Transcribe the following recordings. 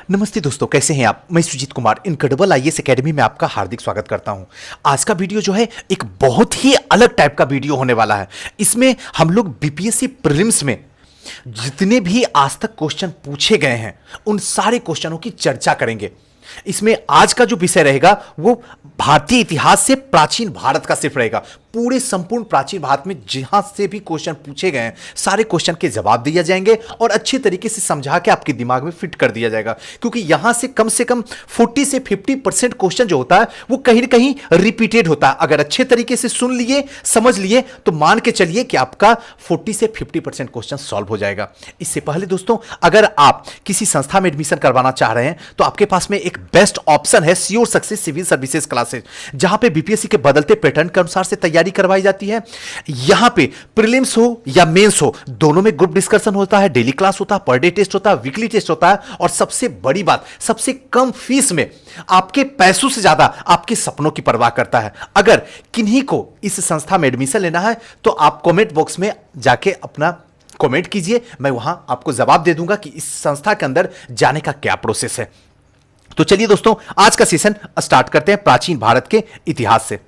नमस्ते दोस्तों, कैसे हैं आप। मैं Sujeet Kumar incredible IAS academy में आपका हार्दिक स्वागत करता हूं। आज का वीडियो जो है एक बहुत ही अलग टाइप का वीडियो होने वाला है। इसमें हम लोग बीपीएससी प्रीलिम्स में जितने भी आज तक क्वेश्चन पूछे गए हैं उन सारे क्वेश्चनों की चर्चा करेंगे। इसमें आज का जो विषय रहेगा वो भारतीय इतिहास से प्राचीन भारत का सिर्फ रहेगा। पूरे संपूर्ण प्राचीन भारत में जहां से भी क्वेश्चन पूछे गए हैं सारे क्वेश्चन के जवाब दिए जाएंगे और अच्छे तरीके से समझा के आपके दिमाग में फिट कर दिया जाएगा। क्योंकि यहां से कम 40 से 50% क्वेश्चन जो होता है वो कहीं ना कहीं रिपीटेड होता है। अगर अच्छे तरीके से सुन लिए, समझ लिए तो मान के चलिए कि आपका 40 से 50% क्वेश्चन सॉल्व हो जाएगा। इससे पहले दोस्तों, अगर आप किसी संस्था में एडमिशन करवाना चाह रहे हैं तो आपके पास में एक बेस्ट ऑप्शन है sure success civil services classes, जहां पे बीपीएससी के बदलते पैटर्न के अनुसार से तैयारी करवाई जाती है। यहां पे प्रीलिम्स हो या मेंस हो, दोनों में ग्रुप डिस्कशन होता है, डेली क्लास होता है, पर डे टेस्ट होता है, वीकली टेस्ट होता है और सबसे बड़ी बात, सबसे कम फीस में आपके पैसों से ज्यादा आपके सपनों की परवाह करता है। अगर किन्हीं को इस संस्था में एडमिशन लेना है तो आप कमेंट बॉक्स में जाके अपना कमेंट कीजिए, मैं वहां आपको जवाब दे दूंगा कि इस संस्था के अंदर जाने का क्या प्रोसेस है। तो चलिए दोस्तों, आज का सेशन स्टार्ट करते हैं प्राचीन भारत के इतिहास से।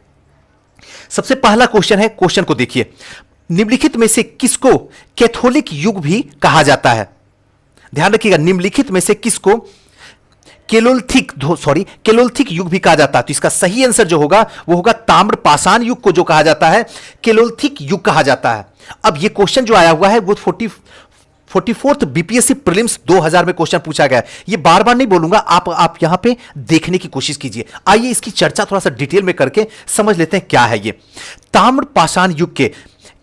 सबसे पहला क्वेश्चन है, क्वेश्चन को देखिए। निम्नलिखित में से किसको कैथोलिक युग भी कहा जाता है? ध्यान रखिएगा, निम्नलिखित में से किसको केलोलिथिक युग भी कहा जाता है। तो इसका सही आंसर जो होगा वो होगा ताम्र पाषाण युग को जो कहा जाता है केलोलिथिक युग कहा जाता है। अब ये क्वेश्चन जो आया हुआ है वो 44th बीपीएससी प्रीलिम्स 2000 में क्वेश्चन पूछा गया है। ये बार बार नहीं बोलूंगा, आप यहां पे देखने की कोशिश कीजिए। आइए इसकी चर्चा थोड़ा सा डिटेल में करके समझ लेते हैं क्या है ये। ताम्र पाषाण युग के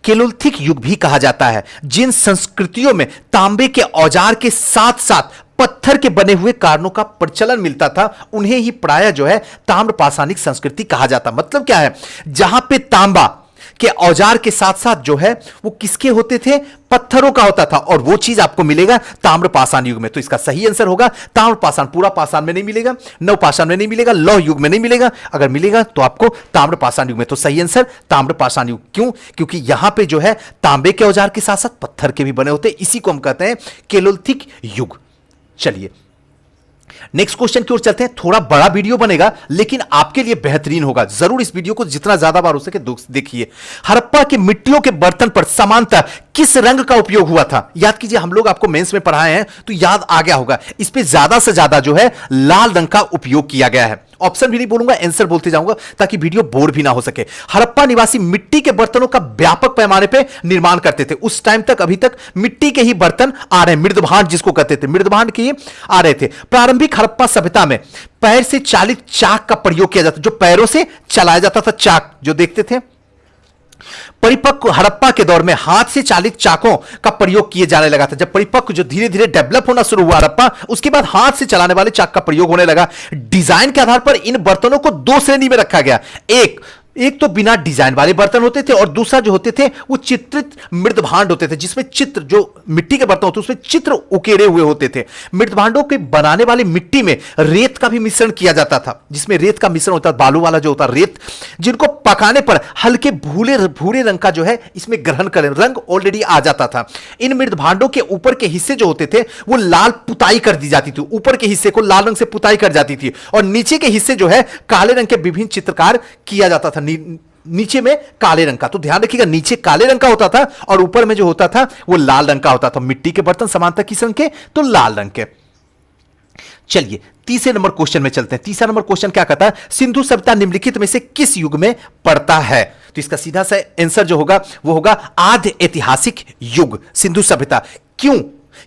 केलोलिथिक युग भी कहा जाता है। जिन संस्कृतियों में तांबे के औजार के साथ साथ पत्थर के बने हुए कारणों का प्रचलन मिलता था उन्हें ही प्रायः जो है ताम्र पाषाणिक संस्कृति कहा जाता। मतलब क्या है, जहां पे तांबा के औजार के साथ साथ जो है वो किसके होते थे, पत्थरों का होता था, और वो चीज आपको मिलेगा ताम्र पाषाण युग में। तो इसका सही आंसर होगा ताम्र पाषाण। पूरा पाषाण में नहीं मिलेगा, नव पाषाण में नहीं मिलेगा, लौह युग में नहीं मिलेगा। अगर मिलेगा तो आपको ताम्र पाषाण युग में। तो सही आंसर ताम्र पाषाण युग। क्यों? क्योंकि यहां पे जो है तांबे के औजार के साथ साथ पत्थर के भी बने होते हैं। इसी को हम कहते हैं केलोलिथिक युग। चलिए नेक्स्ट क्वेश्चन की ओर चलते हैं। थोड़ा बड़ा वीडियो बनेगा लेकिन आपके लिए बेहतरीन होगा। जरूर इस वीडियो को जितना ज्यादा बार हो सके देखिए। हड़प्पा की मिट्टियों के बर्तन पर समानतः किस रंग का उपयोग हुआ था? याद कीजिए, हम लोग आपको मेंस में पढ़ाए हैं तो याद आ गया होगा। इस पे ज्यादा से ज्यादा जो है लाल रंग का उपयोग किया गया है। ऑप्शन भी नहीं बोलूंगा, आंसर बोलते जाऊंगा ताकि वीडियो बोर भी ना हो सके। हड़प्पा निवासी मिट्टी के बर्तनों का व्यापक पैमाने पे निर्माण करते थे। उस टाइम तक अभी तक मिट्टी के ही बर्तन आ रहे हैं, मृदभांड जिसको कहते थे, मृदभांड के आ रहे थे। प्रारंभिक हड़प्पा सभ्यता में पैर से चालित चाक का प्रयोग किया जाता, जो पैरों से चलाया जाता था, चाक जो देखते थे। परिपक्व हड़प्पा के दौर में हाथ से चालित चाकों का प्रयोग किए जाने लगा था। जब परिपक्व जो धीरे धीरे डेवलप होना शुरू हुआ हड़प्पा, उसके बाद हाथ से चलाने वाले चाक का प्रयोग होने लगा। डिजाइन के आधार पर इन बर्तनों को दो श्रेणी में रखा गया। एक तो बिना डिजाइन वाले बर्तन होते थे और दूसरा जो होते थे वो चित्रित मृदभांड होते थे, जिसमें चित्र, जो मिट्टी के बर्तन होते उसमें चित्र उकेरे हुए होते थे। मृदभांडों के बनाने वाली मिट्टी में रेत का भी मिश्रण किया जाता था, जिसमें रेत का मिश्रण होता, बालू वाला जो होता रेत, जिनको पकाने पर हल्के भूरे रंग का जो है इसमें ग्रहण कर रंग ऑलरेडी आ जाता था। इन मृदभांडों के ऊपर के हिस्से जो होते थे वो लाल पुताई कर दी जाती थी, ऊपर के हिस्से को लाल रंग से पुताई कर जाती थी और नीचे के हिस्से जो है काले रंग के विभिन्न चित्रकार किया जाता था। नीचे में काले रंग का, तो ध्यान रखिएगा, नीचे काले रंग का होता था और ऊपर में जो होता था वो लाल रंग का होता था। मिट्टी के बर्तन समानता किस रंग के? तो लाल रंग के। चलिए तीसरे नंबर क्वेश्चन में चलते हैं। तीसरा नंबर क्वेश्चन क्या कहता है, सिंधु सभ्यता निम्नलिखित में से किस युग में पड़ता है? तो इसका सीधा सा आंसर जो होगा वो होगा आद्य ऐतिहासिक युग, सिंधु सभ्यता। क्यों?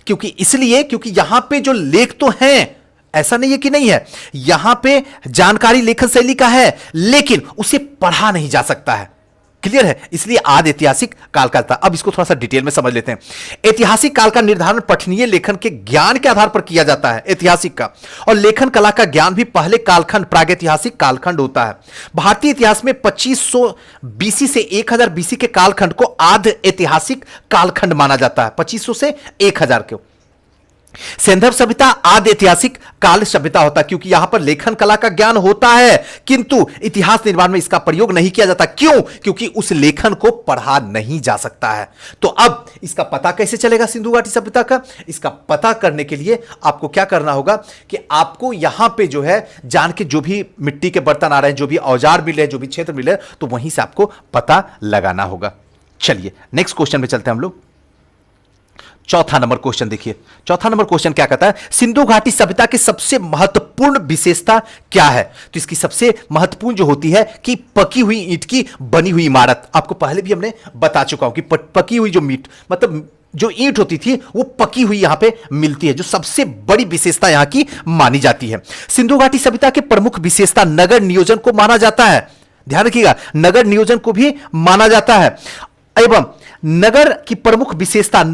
क्योंकि इसलिए क्योंकि यहां पे जो लेख तो हैं, ऐसा नहीं है कि नहीं है, यहां पे जानकारी लेखन शैली का है लेकिन उसे पढ़ा नहीं जा सकता है। क्लियर है? इसलिए आदि ऐतिहासिक काल का था। अब इसको थोड़ा सा डिटेल में समझ लेते हैं। ऐतिहासिक काल का निर्धारण पठनीय लेखन के ज्ञान के आधार पर किया जाता है, ऐतिहासिक का, और लेखन कला का ज्ञान भी पहले कालखंड प्रागैतिहासिक कालखंड होता है। भारतीय इतिहास में 2500 बीसी से 1000 बीसी के कालखंड को आद्य ऐतिहासिक कालखंड माना जाता है, 2500 से 1000 के। सिंधव सभ्यता आदि ऐतिहासिक काल सभ्यता होता है, क्योंकि यहां पर लेखन कला का ज्ञान होता है किंतु इतिहास निर्माण में इसका प्रयोग नहीं किया जाता। क्यों? क्योंकि उस लेखन को पढ़ा नहीं जा सकता है। तो अब इसका पता कैसे चलेगा सिंधु घाटी सभ्यता का? इसका पता करने के लिए आपको क्या करना होगा कि आपको यहां पे जो है जान के, जो भी मिट्टी के बर्तन आ रहे हैं, जो भी औजार मिले, जो भी क्षेत्र मिले, तो वहीं से आपको पता लगाना होगा। चलिए नेक्स्ट क्वेश्चन में चलते हैं हम लोग। चौथा नंबर क्वेश्चन देखिए, चौथा नंबर क्वेश्चन क्या कहता है? सिंधु घाटी सभ्यता की सबसे महत्वपूर्ण विशेषता क्या है? तो इसकी सबसे महत्वपूर्ण जो होती है कि पकी हुई ईंट की बनी हुई इमारत। आपको पहले भी हमने बता चुका हूं कि पकी हुई जो मतलब जो ईंट होती थी वो पकी हुई यहां पे मिलती है, जो सबसे बड़ी विशेषता यहां की मानी जाती है। सिंधु घाटी सभ्यता की प्रमुख विशेषता नगर नियोजन को माना जाता है। ध्यान रखिएगा, नगर नियोजन को भी माना जाता है। एवं नगर की प्रमुख विशेषता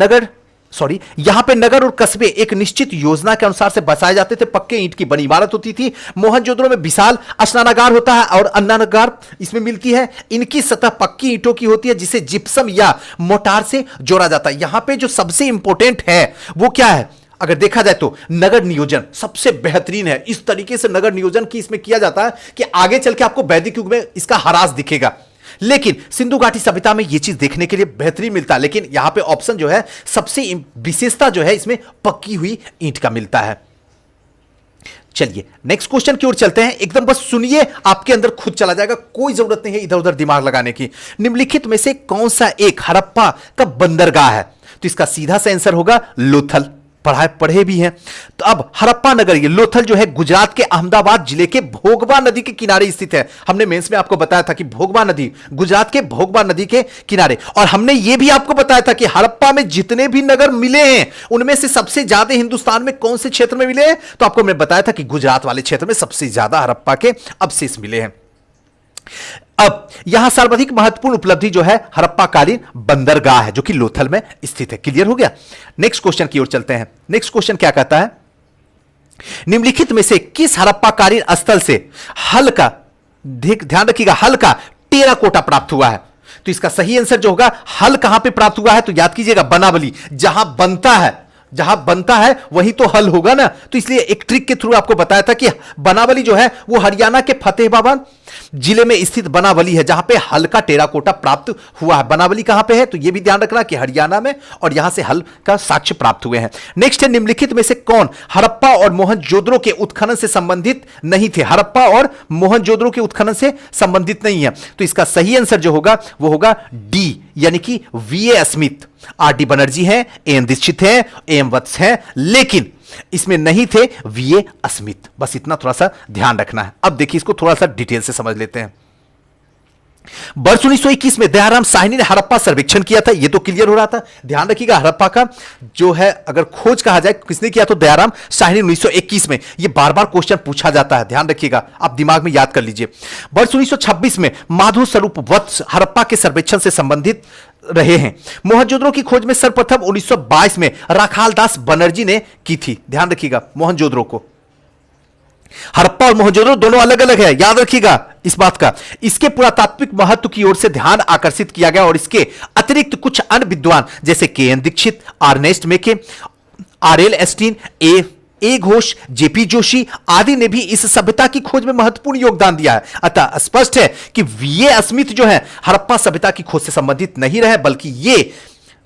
यहां पे नगर और कस्बे एक निश्चित योजना के अनुसार से बसाए जाते थे। पक्के ईंट की बनी इमारत होती थी। मोहनजोदड़ो में विशाल स्नानागार होता है और अन्नागार इसमें मिलती है। इनकी सतह पक्की ईंटों की होती है जिसे जिप्सम या मोटार से जोड़ा जाता है। यहां पे जो सबसे इंपॉर्टेंट है वो क्या है? अगर देखा जाए तो नगर नियोजन सबसे बेहतरीन है। इस तरीके से नगर नियोजन की इसमें किया जाता है कि आगे चल के आपको वैदिक युग में इसका ह्रास दिखेगा। लेकिन सिंधु घाटी सभ्यता में यह चीज देखने के लिए बेहतरीन मिलता है। लेकिन यहां पे ऑप्शन जो है सबसे विशेषता जो है इसमें पक्की हुई ईंट का मिलता है। चलिए नेक्स्ट क्वेश्चन की ओर चलते हैं। एकदम बस सुनिए, आपके अंदर खुद चला जाएगा, कोई जरूरत नहीं है इधर उधर दिमाग लगाने की। निम्नलिखित में से कौन सा एक हड़प्पा का बंदरगाह है? तो इसका सीधा सा आंसर होगा लोथल। पढ़े भी हैं। तो अब हड़प्पा नगर, ये लोथल जो है गुजरात के अहमदाबाद जिले के भोगवा नदी के किनारे स्थित है। हमने मेंस में आपको बताया था कि भोगवा नदी गुजरात के भोगवा नदी के किनारे, और हमने यह भी आपको बताया था कि हड़प्पा में जितने भी नगर मिले हैं उनमें से सबसे ज्यादा हिंदुस्तान में कौन से क्षेत्र में मिले हैं? तो आपको मैंने बताया था कि गुजरात वाले क्षेत्र में सबसे ज्यादा हड़प्पा के अवशेष मिले हैं। अब यहां सर्वाधिक महत्वपूर्ण उपलब्धि जो है हड़प्पाकालीन बंदरगाह है जो कि लोथल में स्थित है। क्लियर हो गया? नेक्स्ट क्वेश्चन की ओर चलते हैं। नेक्स्ट क्वेश्चन क्या कहता है? निम्नलिखित में से किस हड़प्पाकालीन स्थल से हल्का, ध्यान रखिएगा, हल्का टेराकोटा प्राप्त हुआ है? तो इसका सही आंसर जो होगा, हल कहां पे प्राप्त हुआ है? तो याद कीजिएगा, बनावली। जहां बनता है वही तो हल होगा ना। तो इसलिए एक ट्रिक के थ्रू आपको बताया था कि बनावली जो है वो हरियाणा के फतेहाबाद जिले में स्थित बनावली है जहां पे हल का टेराकोटा प्राप्त हुआ है। बनावली कहां पे है? तो यह भी ध्यान रखना कि हरियाणा में, और यहां से हल का साक्ष्य प्राप्त हुए हैं। नेक्स्ट है, निम्नलिखित में से कौन हड़प्पा और मोहनजोदड़ो के उत्खनन से संबंधित नहीं थे? हड़प्पा और मोहनजोदड़ो के उत्खनन से संबंधित नहीं है। तो इसका सही आंसर जो होगा वो होगा डी, यानी कि वीए स्मिथ। आर डी बनर्जी हैं, एम दीक्षित हैं, एम वत्स हैं, लेकिन इसमें नहीं थे वीए स्मिथ। बस इतना थोड़ा सा ध्यान रखना है। अब देखिए इसको थोड़ा सा डिटेल से समझ लेते हैं। वर्ष 1921 में दयाराम साहनी ने हड़प्पा सर्वेक्षण किया था। यह तो क्लियर हो रहा था। ध्यान रखिएगा, हड़प्पा का जो है अगर खोज कहा जाए किसने किया तो दयाराम साहनी 1921 में। यह बार बार क्वेश्चन पूछा जाता है, ध्यान रखिएगा, आप दिमाग में याद कर लीजिए। वर्ष 1926 में माधव स्वरूप वत्स हड़प्पा के सर्वेक्षण से संबंधित रहे हैं। मोहनजोदड़ो की खोज में सर्वप्रथम 1922 में राखालदास बनर्जी ने की थी। ध्यान रखिएगा, मोहनजोदड़ो को, हड़प्पा और मोहनजोदड़ो दोनों अलग अलग है, याद रखिएगा इस बात का। इसके पुरातात्विक महत्व की ओर से ध्यान आकर्षित किया गया और इसके अतिरिक्त कुछ अन्य विद्वान जैसे के एन दीक्षित, आर्नेस्ट मेके, आर एल एस्टीन, ए घोष, जेपी जोशी आदि ने भी इस सभ्यता की खोज में महत्वपूर्ण योगदान दिया है। अतः स्पष्ट है कि वीए स्मिथ जो है हड़प्पा सभ्यता की खोज से संबंधित नहीं रहे, बल्कि ये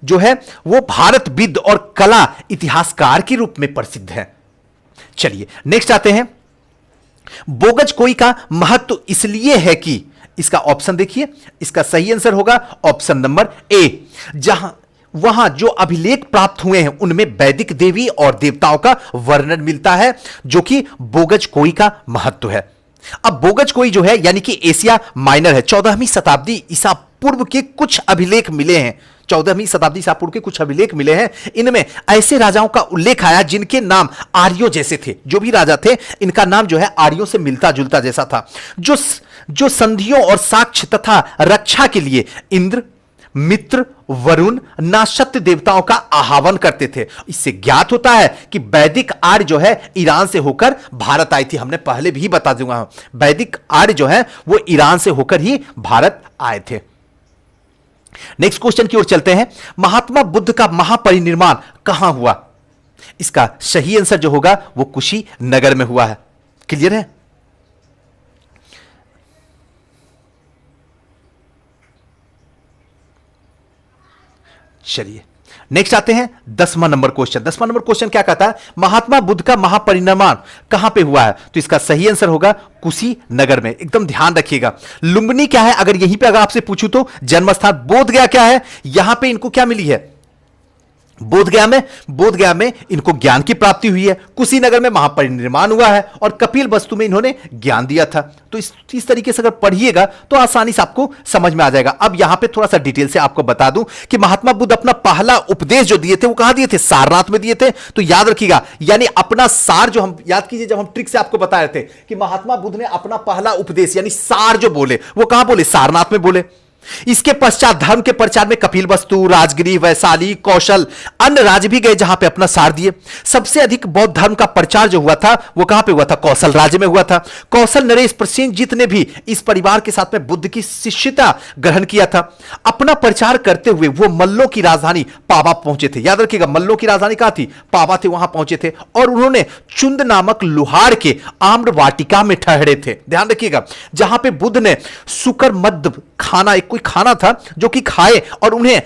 जो है वो भारतविद और कला इतिहासकार के रूप में प्रसिद्ध है। चलिए नेक्स्ट आते हैं। बोगज कोई का महत्व इसलिए है कि, इसका ऑप्शन देखिए, इसका सही आंसर होगा ऑप्शन नंबर ए। वहां जो अभिलेख प्राप्त हुए हैं उनमें वैदिक देवी और देवताओं का वर्णन मिलता है, जो कि बोगज कोई का महत्व है। अब बोगज कोई जो है यानी कि एशिया माइनर है। 14वीं शताब्दी ईसा पूर्व के कुछ अभिलेख मिले हैं। 14वीं शताब्दी ईसा पूर्व के कुछ अभिलेख मिले हैं। इनमें ऐसे राजाओं का उल्लेख आया जिनके नाम आर्यों जैसे थे। जो भी राजा थे इनका नाम जो है आर्यों से मिलता जुलता जैसा था, जो संधियों और साक्ष्य तथा रक्षा के लिए इंद्र, मित्र, वरुण, नासत्य देवताओं का आह्वान करते थे। इससे ज्ञात होता है कि वैदिक आर्य जो है ईरान से होकर भारत आई थी। हमने पहले भी बता दूंगा, वैदिक आर्य जो है वो ईरान से होकर ही भारत आए थे। नेक्स्ट क्वेश्चन की ओर चलते हैं। महात्मा बुद्ध का महापरिनिर्वाण कहां हुआ? इसका सही आंसर जो होगा वो कुशीनगर में हुआ है। क्लियर है? चलिए नेक्स्ट आते हैं 10वां नंबर क्वेश्चन। 10वां नंबर क्वेश्चन क्या कहता है, महात्मा बुद्ध का महापरिनिर्वाण कहां पे हुआ है? तो इसका सही आंसर होगा कुशीनगर में। एकदम ध्यान रखिएगा। लुंबिनी क्या है, अगर यहीं पे अगर आपसे पूछूं तो जन्म स्थान। बोधगया क्या है, यहां पे इनको क्या मिली है? बोधगया में इनको ज्ञान की प्राप्ति हुई है। कुशीनगर में महापरिनिर्वाण हुआ है और कपिल वस्तु में इन्होंने ज्ञान दिया था। तो इस तरीके से अगर पढ़िएगा तो आसानी से आपको समझ में आ जाएगा। अब यहां पे थोड़ा सा डिटेल से आपको बता दूं कि महात्मा बुद्ध अपना पहला उपदेश जो दिए थे वो कहां दिए थे? सारनाथ में दिए थे। तो याद रखिएगा, यानी अपना सार जो हम याद कीजिए, जब हम ट्रिक से आपको बता रहे थे कि महात्मा बुद्ध ने अपना पहला उपदेश यानी सार जो बोले वो कहां बोले? सारनाथ में बोले। इसके पश्चात धर्म के प्रचार में कपिल वस्तु, राजगिरी, वैशाली, कौशल, अन्य राज्य भी गए जहां पे अपना सार दिए। सबसे अधिक बौद्ध धर्म का प्रचार जो हुआ था वो कहां पे हुआ था? कौशल राज्य में हुआ था। कौशल नरेश प्रसेनजीत ने भी इस परिवार के साथ में बुद्ध की शिष्यता ग्रहण किया था। अपना प्रचार करते हुए वो मल्लों की राजधानी पावा पहुंचे थे। याद रखिएगा, मल्लों की राजधानी कहां थी? पावा थे, वहां पहुंचे थे और उन्होंने चुंद नामक लुहार के आम्र वाटिका में ठहरे थे। ध्यान रखिएगा, जहां पे बुद्ध ने सुकर मध्य खाना, एक कोई खाना था जो कि खाए और उन्हें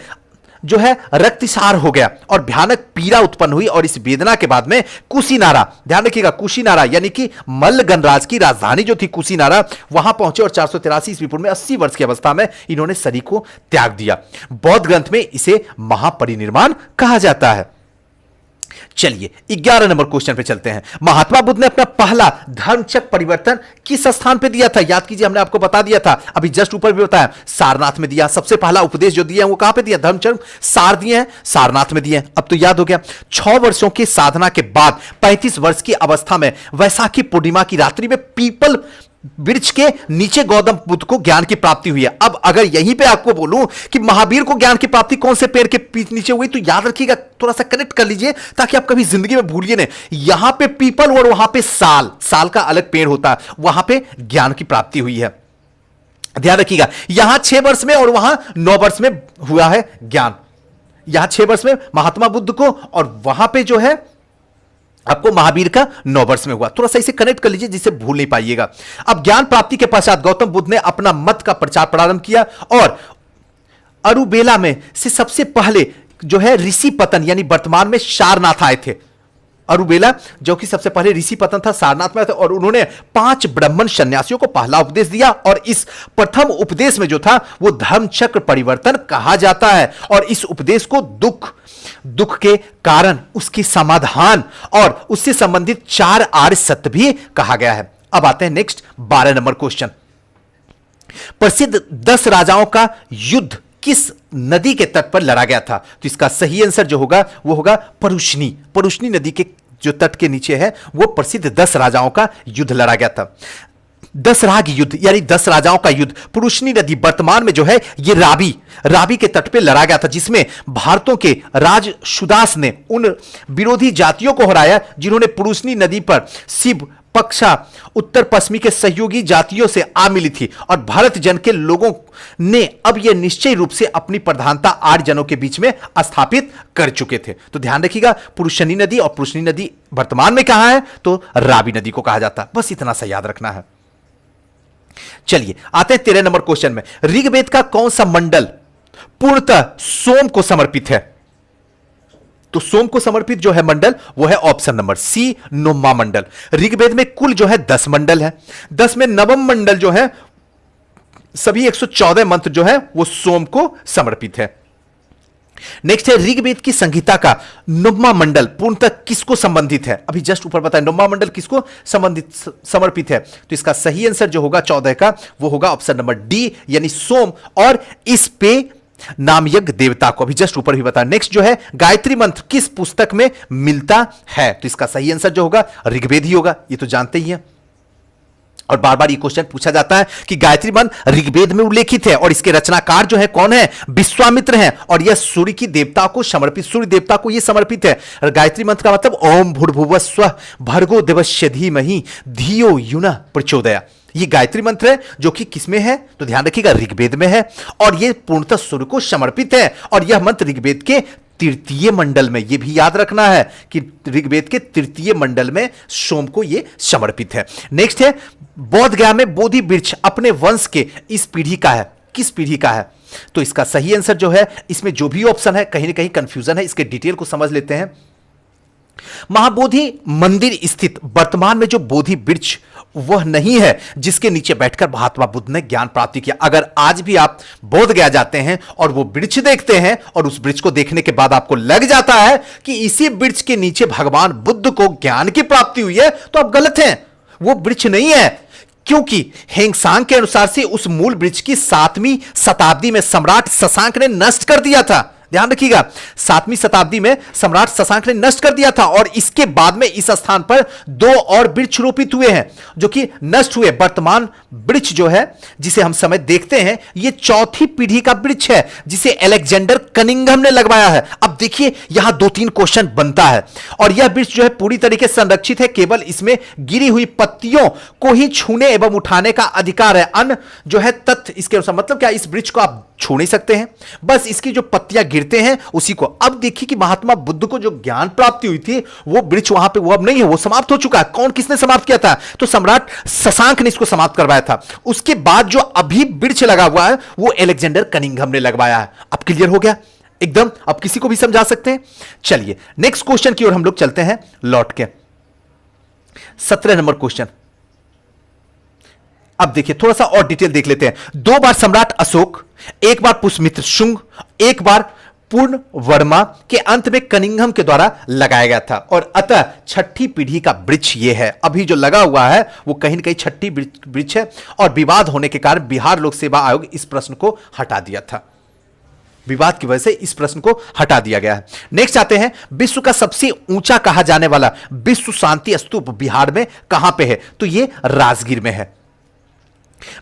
जो है रक्तसार हो गया और भयानक पीड़ा उत्पन्न हुई और इस वेदना के बाद में कुशीनारा, ध्यान रखिएगा कुशीनारा यानी कि मल्ल गणराज की राजधानी जो थी कुशीनारा, वहां पहुंचे और 483 ईस्वी पूर्व में 80 वर्ष की अवस्था में इन्होंने शरीर को त्याग दिया। बौद्ध ग्रंथ में इसे महापरिनिर्वाण कहा जाता है। चलिए 11 नंबर क्वेश्चन पे चलते हैं। महात्मा बुद्ध ने अपना पहला धर्मचक्र परिवर्तन किस स्थान पे दिया था? याद कीजिए, हमने आपको बता दिया था अभी जस्ट ऊपर भी बताया, सारनाथ में दिया। सबसे पहला उपदेश जो दिया है वो कहां पे दिया? धर्मचक्र सार दिए हैं, सारनाथ में दिए हैं। अब तो याद हो गया। 6 वर्षों की साधना के बाद 35 वर्ष की अवस्था में वैशाखी पूर्णिमा की रात्रि में पीपल वृक्ष के नीचे गौतम बुद्ध को ज्ञान की प्राप्ति हुई है। अब अगर यहीं पे आपको बोलूं कि महावीर को ज्ञान की प्राप्ति कौन से पेड़ के नीचे हुई, तो याद रखिएगा, थोड़ा सा कनेक्ट कर लीजिए ताकि आप कभी जिंदगी में भूलिए नहीं। यहां पे पीपल और वहां पे साल का अलग पेड़ होता है, वहां पे ज्ञान की प्राप्ति हुई है। ध्यान रखिएगा, यहां 6 वर्ष में और वहां 9 वर्ष में हुआ है ज्ञान। यहां 6 वर्ष में महात्मा बुद्ध को और वहां पे जो है आपको महावीर का 9 वर्ष में हुआ। थोड़ा सा इसे कनेक्ट कर लीजिए जिससे भूल नहीं पाइएगा। अब ज्ञान प्राप्ति के पश्चात गौतम बुद्ध ने अपना मत का प्रचार प्रारंभ किया और अरुबेला में से सबसे पहले जो है ऋषि पतन यानी वर्तमान में सारनाथ आए थे। अरुबेला जो कि सबसे पहले ऋषि पतन था, सारनाथ में थे और उन्होंने 5 ब्राह्मण सन्यासियों को पहला उपदेश दिया और इस प्रथम उपदेश में जो था वो धर्मचक्र परिवर्तन कहा जाता है। और इस उपदेश को दुख के कारण, उसकी समाधान और उससे संबंधित 4 आर्य सत्य भी कहा गया है। अब आते हैं नेक्स्ट 12 नंबर क्वेश्चन। प्रसिद्ध 10 राजाओं का युद्ध किस नदी के तट पर लड़ा गया था? तो इसका सही आंसर जो होगा वो होगा परुष्णी नदी के जो तट के नीचे है वो प्रसिद्ध 10 राजाओं का युद्ध लड़ा गया था। 10 राग युद्ध यानी 10 राजाओं का युद्ध पुरुषनी नदी वर्तमान में जो है ये रावी के तट पे लड़ा गया था, जिसमें भारतों के राज सुदास ने उन विरोधी जातियों को हराया जिन्होंने पुरुषनी नदी पर शिव पक्षा उत्तर पश्चिमी के सहयोगी जातियों से आ मिली थी और भारत जन के लोगों ने अब यह निश्चय रूप से अपनी प्रधानता आर्य जनों के बीच में स्थापित कर चुके थे। तो ध्यान रखिएगा, पुरुषनी नदी और पुरुषनी नदी वर्तमान में कहां है? तो रावी नदी को कहा जाता है। बस इतना सा याद रखना है। चलिए आते हैं 13 नंबर क्वेश्चन में। ऋग्वेद का कौन सा मंडल पूर्णतः सोम को समर्पित है? तो सोम को समर्पित जो है मंडल वो है ऑप्शन नंबर सी, नोमा मंडल। ऋग्वेद में कुल जो है 10 मंडल है। 10 में नवम मंडल जो है सभी 114 मंत्र जो है वो सोम को समर्पित है। नेक्स्ट है ऋग्वेद की संहिता का नौवां मंडल पूर्णतः किसको संबंधित है? अभी जस्ट ऊपर बताया नौवां मंडल किसको संबंधित समर्पित है? तो इसका सही आंसर जो होगा 14 का वो होगा ऑप्शन नंबर डी यानी सोम और इस पे नाम यज्ञ देवता को। अभी जस्ट ऊपर भी बताया। नेक्स्ट जो है गायत्री मंत्र किस पुस्तक में मिलता है? तो इसका सही आंसर जो होगा ऋग्वेद ही होगा, ये तो जानते ही हैं। और बार बार ये क्वेश्चन पूछा जाता है कि गायत्री मंत्र ऋग्वेद में उल्लेखित है और इसके रचनाकार जो है कौन है? विश्वामित्र हैं और यह सूर्य की देवता को समर्पित, सूर्य देवता को यह समर्पित है। और गायत्री मंत्र का मतलब ओम भूर्भुवः स्वः भर्गो देवस्य धीमहि धियो युनः प्रचोदयात्। ये गायत्री मंत्र है जो कि किसमें है? तो ध्यान रखिएगा ऋग्वेद में है और यह पूर्णतः सूर्य को समर्पित है और यह मंत्र ऋग्वेद के तृतीय मंडल में, यह भी याद रखना है कि ऋग्वेद के तृतीय मंडल में सोम को यह समर्पित है। नेक्स्ट है, बोध गया में बोधि वृक्ष अपने वंश के इस पीढ़ी का है, किस पीढ़ी का है? तो इसका सही आंसर जो है, इसमें जो भी ऑप्शन है कहीं ना कहीं कंफ्यूजन है, इसके डिटेल को समझ लेते हैं। महाबोधि मंदिर स्थित वर्तमान में जो बोधि वृक्ष वह नहीं है जिसके नीचे बैठकर महात्मा बुद्ध ने ज्ञान प्राप्ति किया। अगर आज भी आप बोध गया जाते हैं और वो वृक्ष देखते हैं और उस वृक्ष को देखने के बाद आपको लग जाता है कि इसी वृक्ष के नीचे भगवान बुद्ध को ज्ञान की प्राप्ति हुई है, तो आप गलत हैं, वो वृक्ष नहीं है। क्योंकि हेंगसांग के अनुसार से उस मूल वृक्ष की 7वीं शताब्दी में सम्राट शशांक ने नष्ट कर दिया था। ध्यान रखिएगा, 7वीं शताब्दी में सम्राट शशांक ने नष्ट कर दिया था और इसके बाद में इस स्थान पर 2 और वृक्ष रोपित हुए हैं जो कि नष्ट हुए। वर्तमान वृक्ष जो है जिसे हम समय देखते हैं, यह चौथी पीढ़ी का वृक्ष है जिसे अलेक्जेंडर कनिंघम ने लगवाया है। अब देखिए यहां 2-3 क्वेश्चन बनता है और यह वृक्ष जो है पूरी तरीके से संरक्षित है, केवल इसमें गिरी हुई पत्तियों को ही छूने एवं उठाने का अधिकार है। अन्य जो है तथ्य इसके अनुसार, मतलब क्या, इस वृक्ष को आप छू नहीं सकते हैं, बस इसकी जो पत्तियां गिरते हैं उसी को। अब देखिए कि महात्मा बुद्ध को जो ज्ञान प्राप्ति हुई थी वो वृक्ष वहां पे वो अब नहीं है, वो समाप्त हो चुका है। कौन, किसने समाप्त किया था? तो सम्राट शशांक ने इसको समाप्त करवाया था। उसके बाद जो अभी वृक्ष लगा हुआ है वो अलेक्जेंडर कनिंघम ने लगवाया है। अब क्लियर हो गया एकदम, अब किसी को भी समझा सकते हैं। चलिए नेक्स्ट क्वेश्चन की ओर हम लोग चलते हैं लौट के। 17 नंबर क्वेश्चन। अब देखिए थोड़ा सा और डिटेल देख लेते हैं। 2 बार सम्राट अशोक, 1 बार पुष्यमित्र शुंग, 1 बार पूर्ण वर्मा के अंत में कनिंघम के द्वारा लगाया गया था और अतः छठी पीढ़ी का वृक्ष यह है। अभी जो लगा हुआ है वो कहीं ना कहीं छठी वृक्ष है और विवाद होने के कारण बिहार लोक सेवा आयोग इस प्रश्न को हटा दिया था। विवाद की वजह से इस प्रश्न को हटा दिया गया है। नेक्स्ट आते हैं, विश्व का सबसे ऊंचा कहा जाने वाला विश्व शांति स्तूप बिहार में कहां पे है? तो यह राजगीर में है।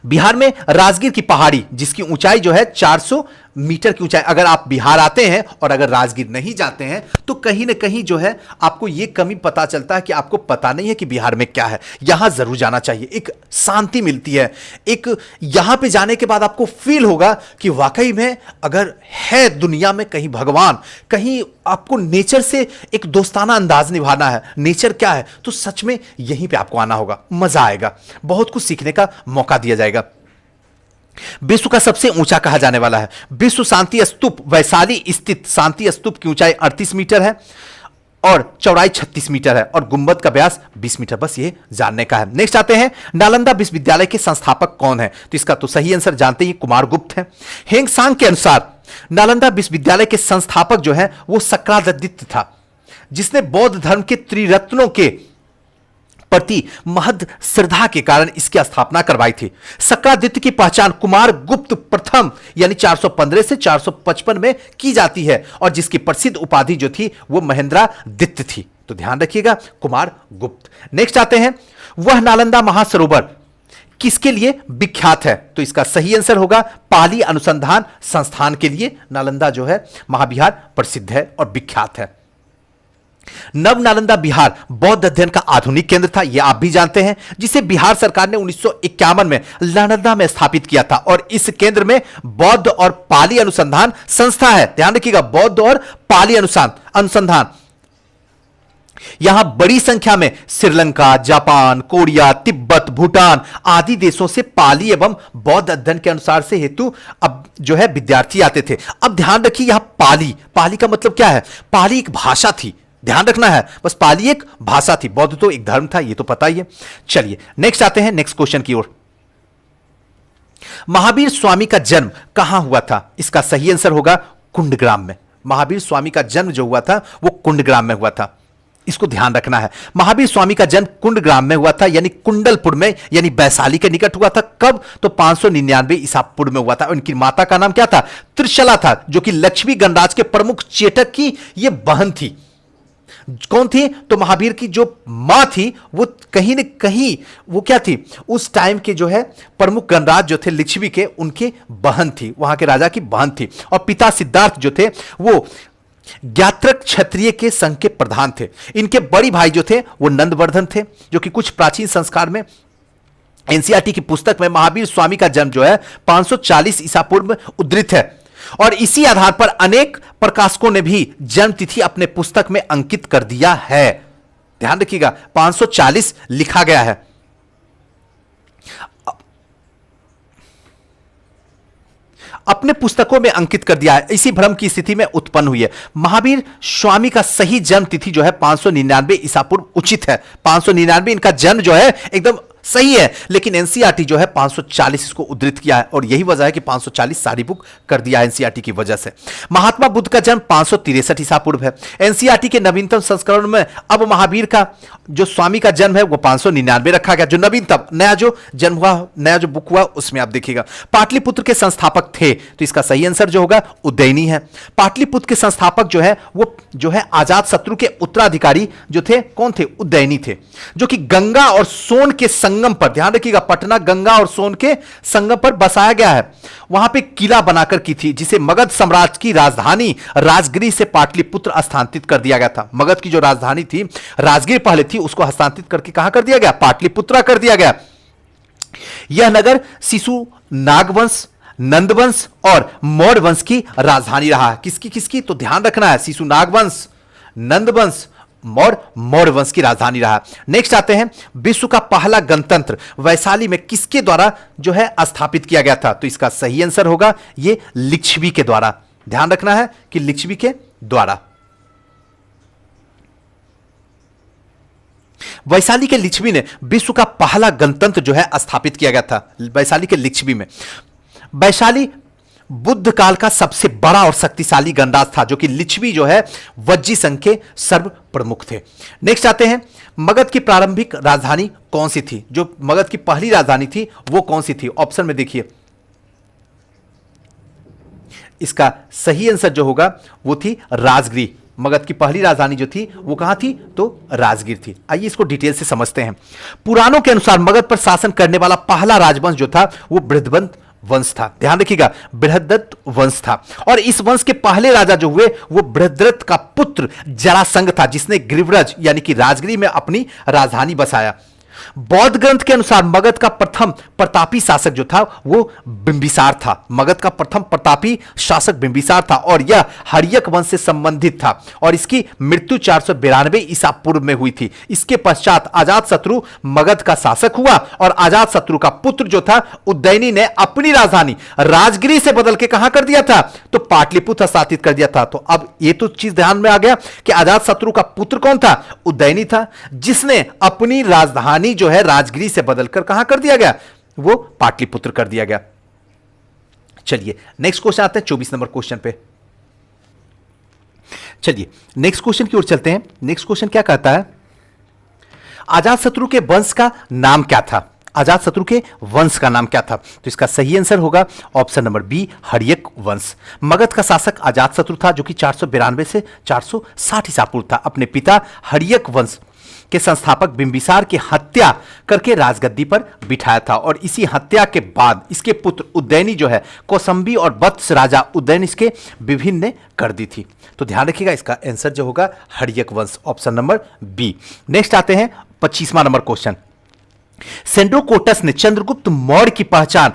बिहार में राजगीर की पहाड़ी जिसकी ऊंचाई जो है 400 मीटर की ऊंचाई। अगर आप बिहार आते हैं और अगर राजगीर नहीं जाते हैं तो कहीं ना कहीं जो है आपको यह कमी पता चलता है कि आपको पता नहीं है कि बिहार में क्या है। यहां जरूर जाना चाहिए, एक शांति मिलती है, एक यहां पे जाने के बाद आपको फील होगा कि वाकई में अगर है दुनिया में कहीं भगवान, कहीं आपको नेचर से एक दोस्ताना अंदाज निभाना है, नेचर क्या है, तो सच में यहीं पे आपको आना होगा, मजा आएगा, बहुत कुछ सीखने का मौका दिया जाएगा। विश्व का सबसे ऊंचा कहा जाने वाला है विश्व शांति स्तूप वैशाली स्थित शांति स्तूप की ऊंचाई 38 मीटर है और चौड़ाई 36 मीटर है और गुंबद का व्यास 20 मीटर। बस ये जानने का है। नेक्स्ट आते हैं, नालंदा विश्वविद्यालय के संस्थापक कौन है? तो इसका तो सही आंसर जानते ही कुमार गुप्त है। हेंगसांग के अनुसार नालंदा विश्वविद्यालय के संस्थापक जो है वो शक्रादित्य था जिसने बौद्ध धर्म के त्रिरत्नों के प्रति महद श्रद्धा के कारण इसकी स्थापना करवाई थी। शक्रादित्य की पहचान कुमार गुप्त प्रथम यानी 415 से 455 में की जाती है और जिसकी प्रसिद्ध उपाधि जो थी वो महेंद्रादित्य थी। तो ध्यान रखिएगा, कुमार गुप्त। नेक्स्ट आते हैं, वह नालंदा महासरोवर किसके लिए विख्यात है? तो इसका सही आंसर होगा पाली अनुसंधान संस्थान के लिए नालंदा जो है महाविहार प्रसिद्ध है और विख्यात है। नव नालंदा बिहार बौद्ध अध्ययन का आधुनिक केंद्र था, यह आप भी जानते हैं, जिसे बिहार सरकार ने 1951 में नालंदा में स्थापित किया था और इस केंद्र में बौद्ध और पाली अनुसंधान संस्था है। ध्यान रखिएगा, बौद्ध और पाली अनुसंधान। यहां बड़ी संख्या में श्रीलंका, जापान, कोरिया, तिब्बत, भूटान आदि देशों से पाली एवं बौद्ध अध्ययन के अनुसार से हेतु अब जो है विद्यार्थी आते थे। अब ध्यान रखिए, यहां पाली का मतलब क्या है? पाली एक भाषा थी, ध्यान रखना है, बस पाली एक भाषा थी, बौद्ध तो एक धर्म था, ये तो पता ही है। चलिए नेक्स्ट आते हैं नेक्स्ट क्वेश्चन की ओर। महावीर स्वामी का जन्म कहां हुआ था? इसका सही आंसर होगा कुंडग्राम में। महावीर स्वामी का जन्म जो हुआ था वो कुंडग्राम में हुआ था, इसको ध्यान रखना है। महावीर स्वामी का जन्म कुंडग्राम में हुआ था यानी कुंडलपुर में यानी वैशाली के निकट हुआ था। कब? तो 599 ईसा पूर्व में हुआ था। उनकी माता का नाम क्या था? त्रिशला था, जो कि लक्ष्मी गणराज के प्रमुख चेटक की ये बहन थी। कौन थी? तो महावीर की जो मां थी वो कहीं न कहीं वो क्या थी? उस टाइम के जो है प्रमुख गणराज जो थे लिच्छवी के, उनके बहन थी, वहां के राजा की बहन थी। और पिता सिद्धार्थ जो थे वो ज्ञात्रक क्षत्रिय के संघ के प्रधान थे। इनके बड़ी भाई जो थे वो नंदवर्धन थे, जो कि कुछ प्राचीन संस्कार में एनसीईआरटी की पुस्तक में महावीर स्वामी का जन्म जो है 540 ईसा पूर्व में उद्धृत है। और इसी आधार पर अनेक प्रकाशकों ने भी जन्म तिथि अपने पुस्तक में अंकित कर दिया है। ध्यान रखिएगा 540 लिखा गया है। अपने पुस्तकों में अंकित कर दिया है। इसी भ्रम की स्थिति में उत्पन्न हुई है। महावीर स्वामी का सही जन्म तिथि जो है 599 ईसा पूर्व उचित है। 599 इनका जन्म जो है एकदम सही है, लेकिन एनसीईआरटी जो है 540 इसको उद्धृत किया है और यही वजह है कि 540 सारी बुक कर दिया एनसीईआरटी की वजह से। महात्मा बुद्ध का जन्म 563 ईसा पूर्व है। एनसीईआरटी के नवीनतम संस्करण में अब महावीर का जो स्वामी का जन्म है वो 599 रखा गया। जो नवीनतम नया जो जन्म हुआ, नया जो बुक हुआ उसमें आप देखिएगा। पाटलिपुत्र के संस्थापक थे, तो इसका सही आंसर जो होगा उज्जैनी है। पाटलिपुत्र के संस्थापक जो है वो जो है अजात शत्रु के उत्तराधिकारी जो थे कौन थे? उज्जैनी थे, जो कि गंगा और सोन के संगम पर, ध्यान रखिएगा पटना गंगा और सोन के संगम पर बसाया गया है। वहां पे किला बनाकर की थी जिसे मगध साम्राज्य की राजधानी राजगिरी से पाटलिपुत्र स्थानांतरित कर दिया गया था। मगध की जो राजधानी थी राजगिरी पहले थी, उसको हस्तांतरित करके कहां कर दिया गया? पाटलिपुत्रा कर दिया गया। यह नगर शिशु नागवंश, नंदवंश और मौर्य वंश की राजधानी रहा। किसकी किसकी? तो ध्यान रखना है, शिशु नागवंश, नंदवंश, मौर्य वंश की राजधानी रहा। नेक्स्ट आते हैं, विश्व का पहला गणतंत्र वैशाली में किसके द्वारा जो है स्थापित किया गया था? तो इसका सही आंसर होगा ये लिच्छवी के द्वारा। ध्यान रखना है कि लिच्छवी के द्वारा। वैशाली के लिच्छवी ने विश्व का पहला गणतंत्र जो है स्थापित किया गया था, वैशाली के लिच्छवी में। वैशाली बुद्ध काल का सबसे बड़ा और शक्तिशाली गणराज था, जो कि लिच्छवी जो है वज्जी संघ के सर्व प्रमुख थे। नेक्स्ट आते हैं, मगध की प्रारंभिक राजधानी कौन सी थी? जो मगध की पहली राजधानी थी वो कौन सी थी? ऑप्शन में देखिए, इसका सही आंसर जो होगा वो थी राजगिरी। मगध की पहली राजधानी जो थी वो कहां थी? तो राजगीर थी। आइए इसको डिटेल से समझते हैं। पुराणों के अनुसार मगध पर शासन करने वाला पहला राजवंश जो था वो बृहद्रथ वंश था। ध्यान रखिएगा, बृहद्रथ वंश था। और इस वंश के पहले राजा जो हुए वो बृहद्रथ का पुत्र जरासंध था, जिसने गिरिव्रज यानी कि राजगिरी में अपनी राजधानी बसाया। बौद्ध ग्रंथ के अनुसार मगध का प्रथम प्रतापी शासक जो था वो बिंबिसार था। मगध का प्रथम प्रतापी शासक बिंबिसार था और यह हर्यक वंश से संबंधित था और इसकी मृत्यु 492 ईसा पूर्व में हुई थी। इसके पश्चात अजात शत्रु मगध का शासक हुआ और अजात शत्रु का पुत्र जो था उज्जैनी ने अपनी राजधानी राजगिरी से बदल के कहां कर दिया था? तो पाटलिपुत्र स्थापित कर दिया था। तो अब यह तो चीज ध्यान में आ गया कि अजात शत्रु का पुत्र कौन था? उज्जैनी था, जिसने अपनी राजधानी जो है राजगिरी से बदलकर कहां कर दिया गया? वो पाटलिपुत्र कर दिया गया। चलिए नेक्स्ट क्वेश्चन आते हैं 24 नंबर क्वेश्चन पे। चलिए नेक्स्ट क्वेश्चन की ओर चलते हैं। नेक्स्ट क्वेश्चन क्या कहता है? अजात शत्रु के वंश का नाम क्या था? अजात शत्रु के वंश का नाम क्या था? तो इसका सही आंसर होगा ऑप्शन नंबर बी, हर्यक वंश। मगध का शासक अजात शत्रु था, जो कि 492 से 460 ईसा पूर्व था। अपने पिता हर्यक वंश के संस्थापक बिंबिसार की हत्या करके राजगद्दी पर बिठाया था और इसी हत्या के बाद इसके पुत्र उज्जैनी जो है कौसंबी और वत्स राजा उज्जैन इसके विभिन्न ने कर दी थी। तो ध्यान रखिएगा, इसका आंसर जो होगा हर्यक वंश, ऑप्शन नंबर बी। नेक्स्ट आते हैं 25वां नंबर क्वेश्चन। सेंड्रोकोटस ने चंद्रगुप्त मौर्य की पहचान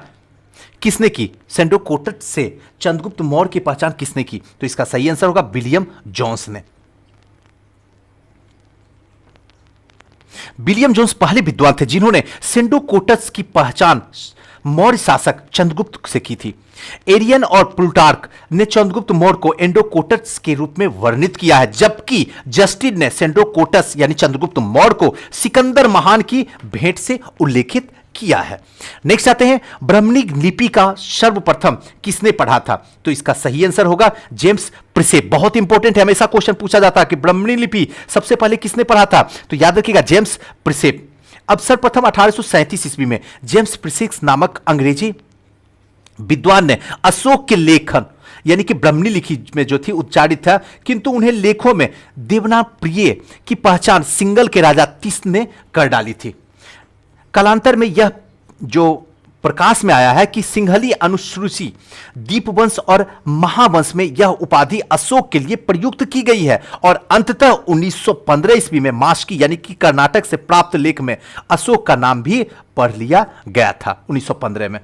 किसने की? सेंड्रोकोटस से चंद्रगुप्त मौर्य की पहचान किसने की? तो इसका सही आंसर होगा विलियम जोन्स ने। विलियम जोन्स पहले विद्वान थे जिन्होंने सेंड्रोकोटस की पहचान मौर्य शासक चंद्रगुप्त से की थी। एरियन और प्लूटार्क ने चंद्रगुप्त मौर्य को एंडोकोटस के रूप में वर्णित किया है, जबकि जस्टिन ने सेंड्रोकोटस यानी चंद्रगुप्त मौर्य को सिकंदर महान की भेंट से उल्लेखित किया है। नेक्स्ट आते हैं, ब्राह्मणी लिपि का सर्वप्रथम किसने पढ़ा था? तो इसका सही आंसर होगा जेम्स प्रिसेप। बहुत इंपॉर्टेंट है, हमेशा क्वेश्चन पूछा जाता है कि ब्राह्मणी लिपि सबसे पहले किसने पढ़ा था? तो याद रखिएगा जेम्स प्रिसेप। अब सर्वप्रथम 1837 ईस्वी में जेम्स प्रिसेप नामक अंग्रेजी विद्वान ने अशोक के लेखन यानी कि ब्राह्मणी लिपि में जो थी उच्चारित था, किंतु उन्हें लेखों में देवनाथ प्रिय की पहचान सिंगल के राजा तिस्त ने कर डाली थी। कालांतर में यह जो प्रकाश में आया है कि सिंहली अनुश्रुति दीपवंश और महावंश में यह उपाधि अशोक के लिए प्रयुक्त की गई है और अंततः 1915 ईस्वी में मास्की यानी कि कर्नाटक से प्राप्त लेख में अशोक का नाम भी पढ़ लिया गया था 1915 में।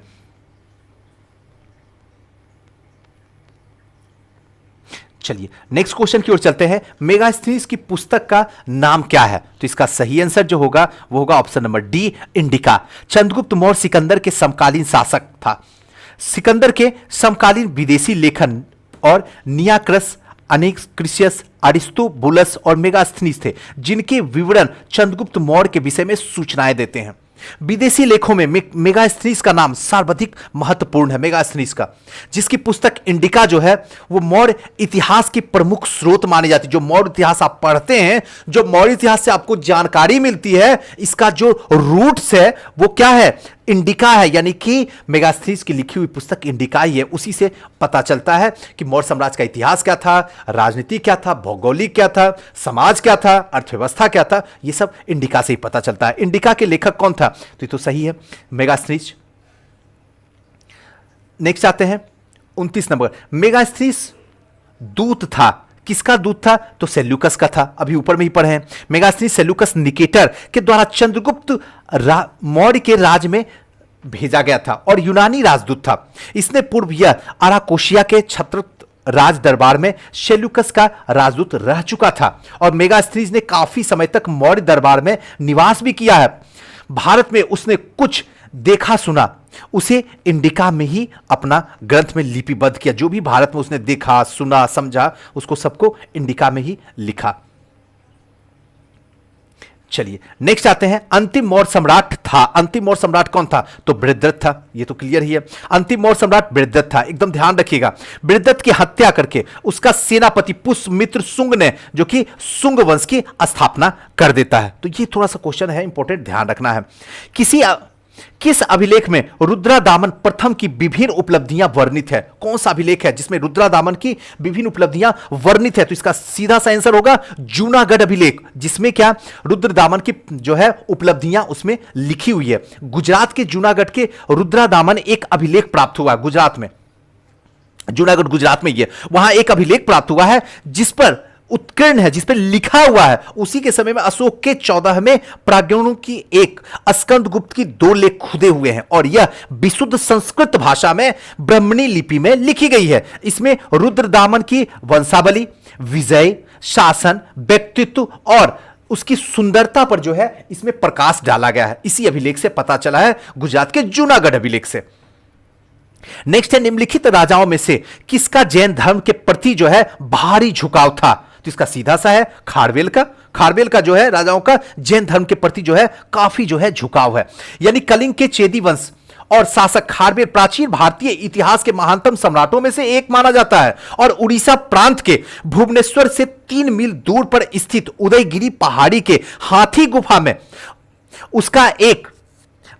चलिए नेक्स्ट क्वेश्चन की ओर चलते हैं। मेगास्थनीज की पुस्तक का नाम क्या है? तो इसका सही आंसर जो होगा वो होगा option number D, indica. Chandragupta Maurya Sikandar के समकालीन शासक था। सिकंदर के समकालीन विदेशी लेखन और नियाक्रस, अनेक्सियस, अरिस्तोबुलस और मेगास्थनीज थे, जिनके विवरण चंद्रगुप्त मौर्य के विषय में सूचनाएं देते हैं। विदेशी लेखों में मेगास्थनीज का नाम सर्वाधिक महत्वपूर्ण है, मेगास्थनीज का, जिसकी पुस्तक इंडिका जो है वो मौर्य इतिहास की प्रमुख स्रोत मानी जाती है। जो मौर्य इतिहास आप पढ़ते हैं, जो मौर्य इतिहास से आपको जानकारी मिलती है, इसका जो रूट्स है वो क्या है? इंडिका है। यानी कि मेगास्थनीज की लिखी हुई पुस्तक इंडिका ही है। उसी से पता चलता है कि मौर्य साम्राज्य का इतिहास क्या था, राजनीति क्या था, भौगोलिक क्या था, समाज क्या था, अर्थव्यवस्था क्या था, यह सब इंडिका से ही पता चलता है। इंडिका के लेखक कौन था? तो ये तो सही है, मेगास्थनीज। नेक्स्ट आते हैं 29 नंबर। मेगास्थनीज दूत था, किसका दूत था? तो सेल्यूकस का था। अभी ऊपर में ही पढ़े हैं। मेगास्थनीज सेल्यूकस निकेटर के द्वारा चंद्रगुप्त मौर्य के राज में भेजा गया था और यूनानी राजदूत था। इसने पूर्व यह अराकोशिया के छत्र राज दरबार में सेल्यूकस का राजदूत रह चुका था और मेगास्थनीज ने काफी समय तक मौर्य दरबार में निवास भी किया है। भारत में उसने कुछ देखा सुना, उसे इंडिका में ही अपना ग्रंथ में लिपिबद्ध किया। जो भी भारत में उसने देखा, सुना, समझा, उसको सबको इंडिका में ही लिखा। चलिए नेक्स्ट आते हैं। अंतिम मौर्य सम्राट था। अंतिम मौर्य सम्राट कौन था? तो बृहद्रथ था। ये तो क्लियर ही है, अंतिम मौर्य सम्राट बृहद्रथ था। एकदम ध्यान रखिएगा। बृहद्रथ की हत्या करके उसका सेनापति पुष्यमित्र शुंग ने, जो कि शुंग वंश की स्थापना कर देता है। तो ये थोड़ा सा क्वेश्चन है, इंपॉर्टेंट, ध्यान रखना है। किस अभिलेख में रुद्रादामन प्रथम की विभिन्न उपलब्धियां वर्णित है? कौन सा अभिलेख है जिसमें रुद्रादामन की विभिन्न उपलब्धियां वर्णित है? तो इसका सीधा सा आंसर होगा जूनागढ़ अभिलेख, जिसमें क्या रुद्रदामन की जो है उपलब्धियां उसमें लिखी हुई है। गुजरात के जूनागढ़ के रुद्रादामन एक अभिलेख प्राप्त हुआ। गुजरात में, जूनागढ़ गुजरात में, ये वहां एक अभिलेख प्राप्त हुआ है जिस पर उत्कीर्ण है, जिस पर लिखा हुआ है उसी के समय में अशोक के 14वें प्राज्ञों की एक स्कंद गुप्त की 2 लेख खुदे हुए हैं और यह विशुद्ध संस्कृत भाषा में ब्राह्मणी लिपि में लिखी गई है। इसमें रुद्रदामन की वंशावली, विजय, शासन, व्यक्तित्व और उसकी सुंदरता पर जो है इसमें प्रकाश डाला गया है। इसी अभिलेख से पता चला है, गुजरात के जूनागढ़ अभिलेख से। नेक्स्ट है, निम्नलिखित राजाओं में से किसका जैन धर्म के प्रति जो है भारी झुकाव था? तो इसका सीधा सा है खारवेल का। खारवेल का जो है राजाओं का जैन धर्म के प्रति जो है काफी जो है झुकाव है। यानी कलिंग के चेदी वंश और शासक खारवेल प्राचीन भारतीय इतिहास के महानतम सम्राटों में से एक माना जाता है और उड़ीसा प्रांत के भुवनेश्वर से 3 मील दूर पर स्थित उदयगिरी पहाड़ी के हाथी गुफा में उसका एक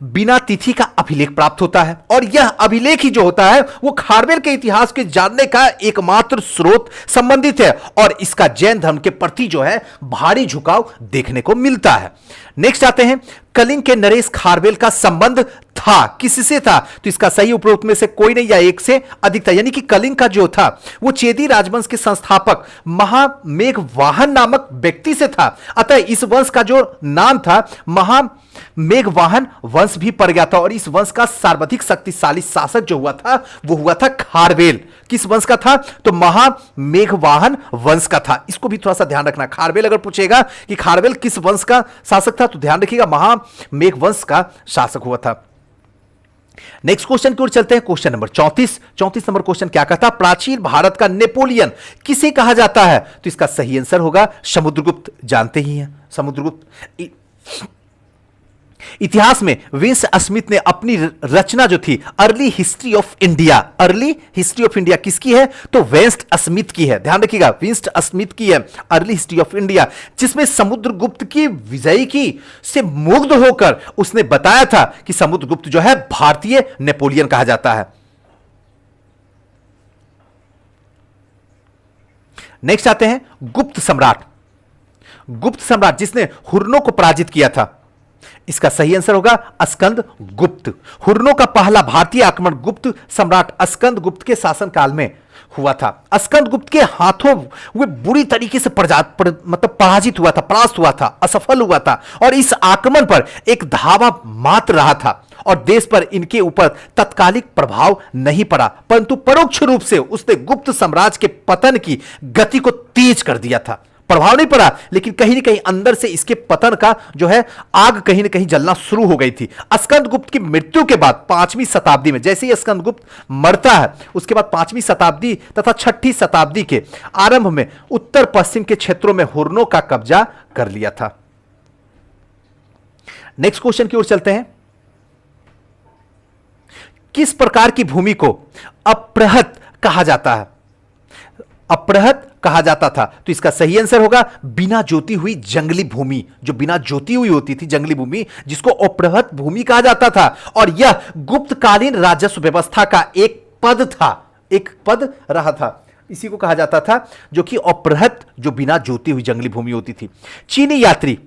बिना तिथि का अभिलेख प्राप्त होता है और यह अभिलेख ही जो होता है वो खारवेल के इतिहास के जानने का एकमात्र स्रोत संबंधित है और इसका जैन धर्म के प्रति जो है भारी झुकाव देखने को मिलता है। नेक्स्ट आते हैं, कलिंग के नरेश खारवेल का संबंध था, किससे था? तो इसका सही उपरोक्त में से कोई नहीं या एक से अधिक था। यानी कि कलिंग का जो था वो चेदी राजवंश के संस्थापक महामेघवाहन नामक व्यक्ति से था। अतः इस वंश का जो नाम था महामेघवाहन वंश भी पड़ गया था और इस वंश का सर्वाधिक शक्तिशाली शासक जो हुआ था वो हुआ था खारवेल। किस वंश का था? तो महामेघवाहन वंश का था। इसको भी थोड़ा सा ध्यान रखना। खारवेल अगर पूछेगा कि खारवेल किस वंश का शासक था तो ध्यान रखिएगा महामेघ वंश का शासक हुआ था। नेक्स्ट क्वेश्चन की ओर चलते हैं। क्वेश्चन नंबर 34 नंबर क्वेश्चन क्या कहता? प्राचीन भारत का नेपोलियन किसे कहा जाता है? तो इसका सही आंसर होगा समुद्रगुप्त। जानते ही हैं समुद्रगुप्त। इतिहास में विंस स्मिथ ने अपनी रचना जो थी early history of India, early history of India किसकी है? तो वेंस्ट स्मिथ की है। ध्यान रखिएगा, विंस्ट स्मिथ की है अर्ली हिस्ट्री ऑफ इंडिया, जिसमें समुद्रगुप्त की विजय की से मुग्ध होकर उसने बताया था कि समुद्रगुप्त जो है भारतीय नेपोलियन कहा जाता है। नेक्स्ट आते हैं गुप्त सम्राट। गुप्त सम्राट जिसने हुर्नों को पराजित किया था, इसका सही आंसर होगा स्कंद गुप्त। हुर्नों का पहला भारतीय आक्रमण गुप्त सम्राट स्कंद गुप्त के शासनकाल में हुआ था। स्कंदगुप्त के हाथों वे बुरी तरीके से मतलब पराजित हुआ था, परास्त हुआ था, असफल हुआ था और इस आक्रमण पर एक धावा मात्र रहा था और देश पर इनके ऊपर तत्कालिक प्रभाव नहीं पड़ा, परंतु परोक्ष रूप से उसने गुप्त साम्राज्य के पतन की गति को तेज कर दिया था। प्रभाव नहीं पड़ा, लेकिन कहीं ना कहीं अंदर से इसके पतन का जो है आग कहीं ना कहीं जलना शुरू हो गई थी। स्कंदगुप्त की मृत्यु के बाद 5वीं शताब्दी में, जैसे ही स्कंदगुप्त मरता है उसके बाद 5वीं शताब्दी तथा 6ठी शताब्दी के आरंभ में उत्तर पश्चिम के क्षेत्रों में हुर्नों का कब्जा कर लिया था। नेक्स्ट क्वेश्चन की ओर चलते हैं। किस प्रकार की भूमि को अपृहत कहा जाता है? अपृहत कहा जाता था, तो इसका सही आंसर होगा बिना जोती हुई जंगली भूमि। जो बिना जोती हुई होती थी जंगली भूमि, जिसको अपृहत भूमि कहा जाता था, और यह गुप्तकालीन राजस्व व्यवस्था का एक पद था, एक पद रहा था। इसी को कहा जाता था जो कि अपृहत, जो बिना जोती हुई जंगली भूमि होती थी। चीनी यात्री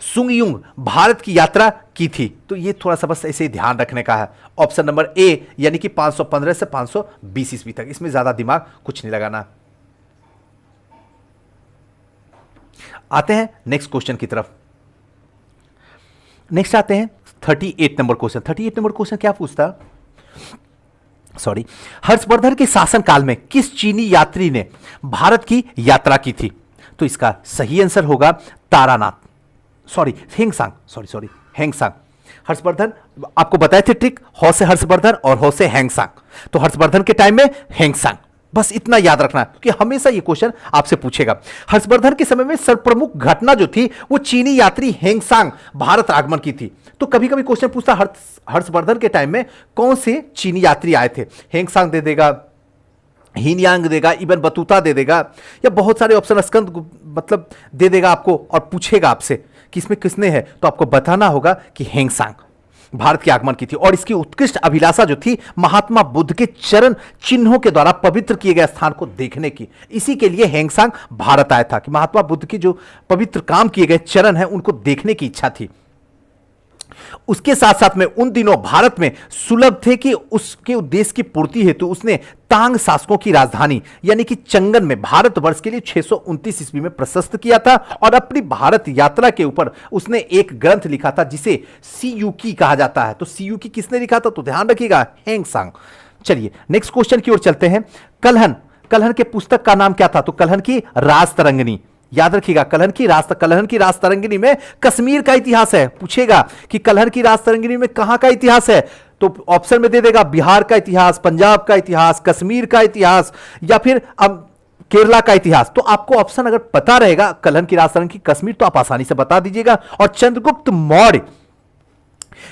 सुंगयुंग भारत की यात्रा की थी, तो ये थोड़ा सा बस ऐसे ही ध्यान रखने का है। ऑप्शन नंबर ए, यानी कि 515 से 520 ईस्वी तक, इसमें ज्यादा दिमाग कुछ नहीं लगाना। आते हैं नेक्स्ट क्वेश्चन की तरफ। नेक्स्ट आते हैं 38 नंबर क्वेश्चन। 38 नंबर क्वेश्चन क्या पूछता? सॉरी, हर्षवर्धन के शासनकाल में किस चीनी यात्री ने भारत की यात्रा की थी? तो इसका सही आंसर होगा तारानाथ, सॉरी हेंगसांग, सॉरी हेंगसांग। हर्षवर्धन, आपको बताए थे ट्रिक, हौ से हर्षवर्धन और हौ से हेंगसांग, तो हर्षवर्धन के टाइम में हेंगसांग, बस इतना याद रखना क्योंकि हमेशा ये क्वेश्चन आपसे पूछेगा। हर्षवर्धन के समय में सर्वप्रमुख घटना जो थी वो चीनी यात्री हेंगसांग भारत आगमन की थी। तो कभी कभी क्वेश्चन पूछता हर्षवर्धन के टाइम में कौन से चीनी यात्री आए थे? हेंगसांग दे देगा, हीनयांग देगा, इबन बतूता दे देगा, या बहुत सारे ऑप्शन स्कंद मतलब दे देगा आपको और पूछेगा आपसे कि इसमें किसने है, तो आपको बताना होगा कि हेंगसांग भारत के आगमन की थी। और इसकी उत्कृष्ट अभिलाषा जो थी महात्मा बुद्ध के चरण चिन्हों के द्वारा पवित्र किए गए स्थान को देखने की, इसी के लिए हेंगसांग भारत आया था कि महात्मा बुद्ध के जो पवित्र काम किए गए चरण हैं उनको देखने की इच्छा थी। उसके साथ साथ में उन दिनों भारत में सुलभ थे कि उसके उद्देश्य की पूर्ति हेतु उसने तांग शासकों की राजधानी यानी कि चंगन में भारतवर्ष के लिए 629 ईस्वी में प्रशस्त किया था। और अपनी भारत यात्रा के ऊपर उसने एक ग्रंथ लिखा था जिसे सीयूकी कहा जाता है। तो सीयूकी किसने लिखा था? तो ध्यान रखिएगा, हेंगसांग। चलिए नेक्स्ट क्वेश्चन की ओर चलते हैं। कलहन के पुस्तक का नाम क्या था? तो कलहन की राजतरंगिणी, याद रखिएगा, कलहन की राजतरंगिणी में कश्मीर का इतिहास है। पूछेगा कि कलहन की राजतरंगिणी में कहां का इतिहास है, तो ऑप्शन में दे देगा बिहार का इतिहास, पंजाब का इतिहास, कश्मीर का इतिहास, या फिर अब केरला का इतिहास। तो आपको ऑप्शन अगर पता रहेगा कलहन की राजतरंगिणी कश्मीर, तो आप आसानी से बता दीजिएगा। और चंद्रगुप्त मौर्य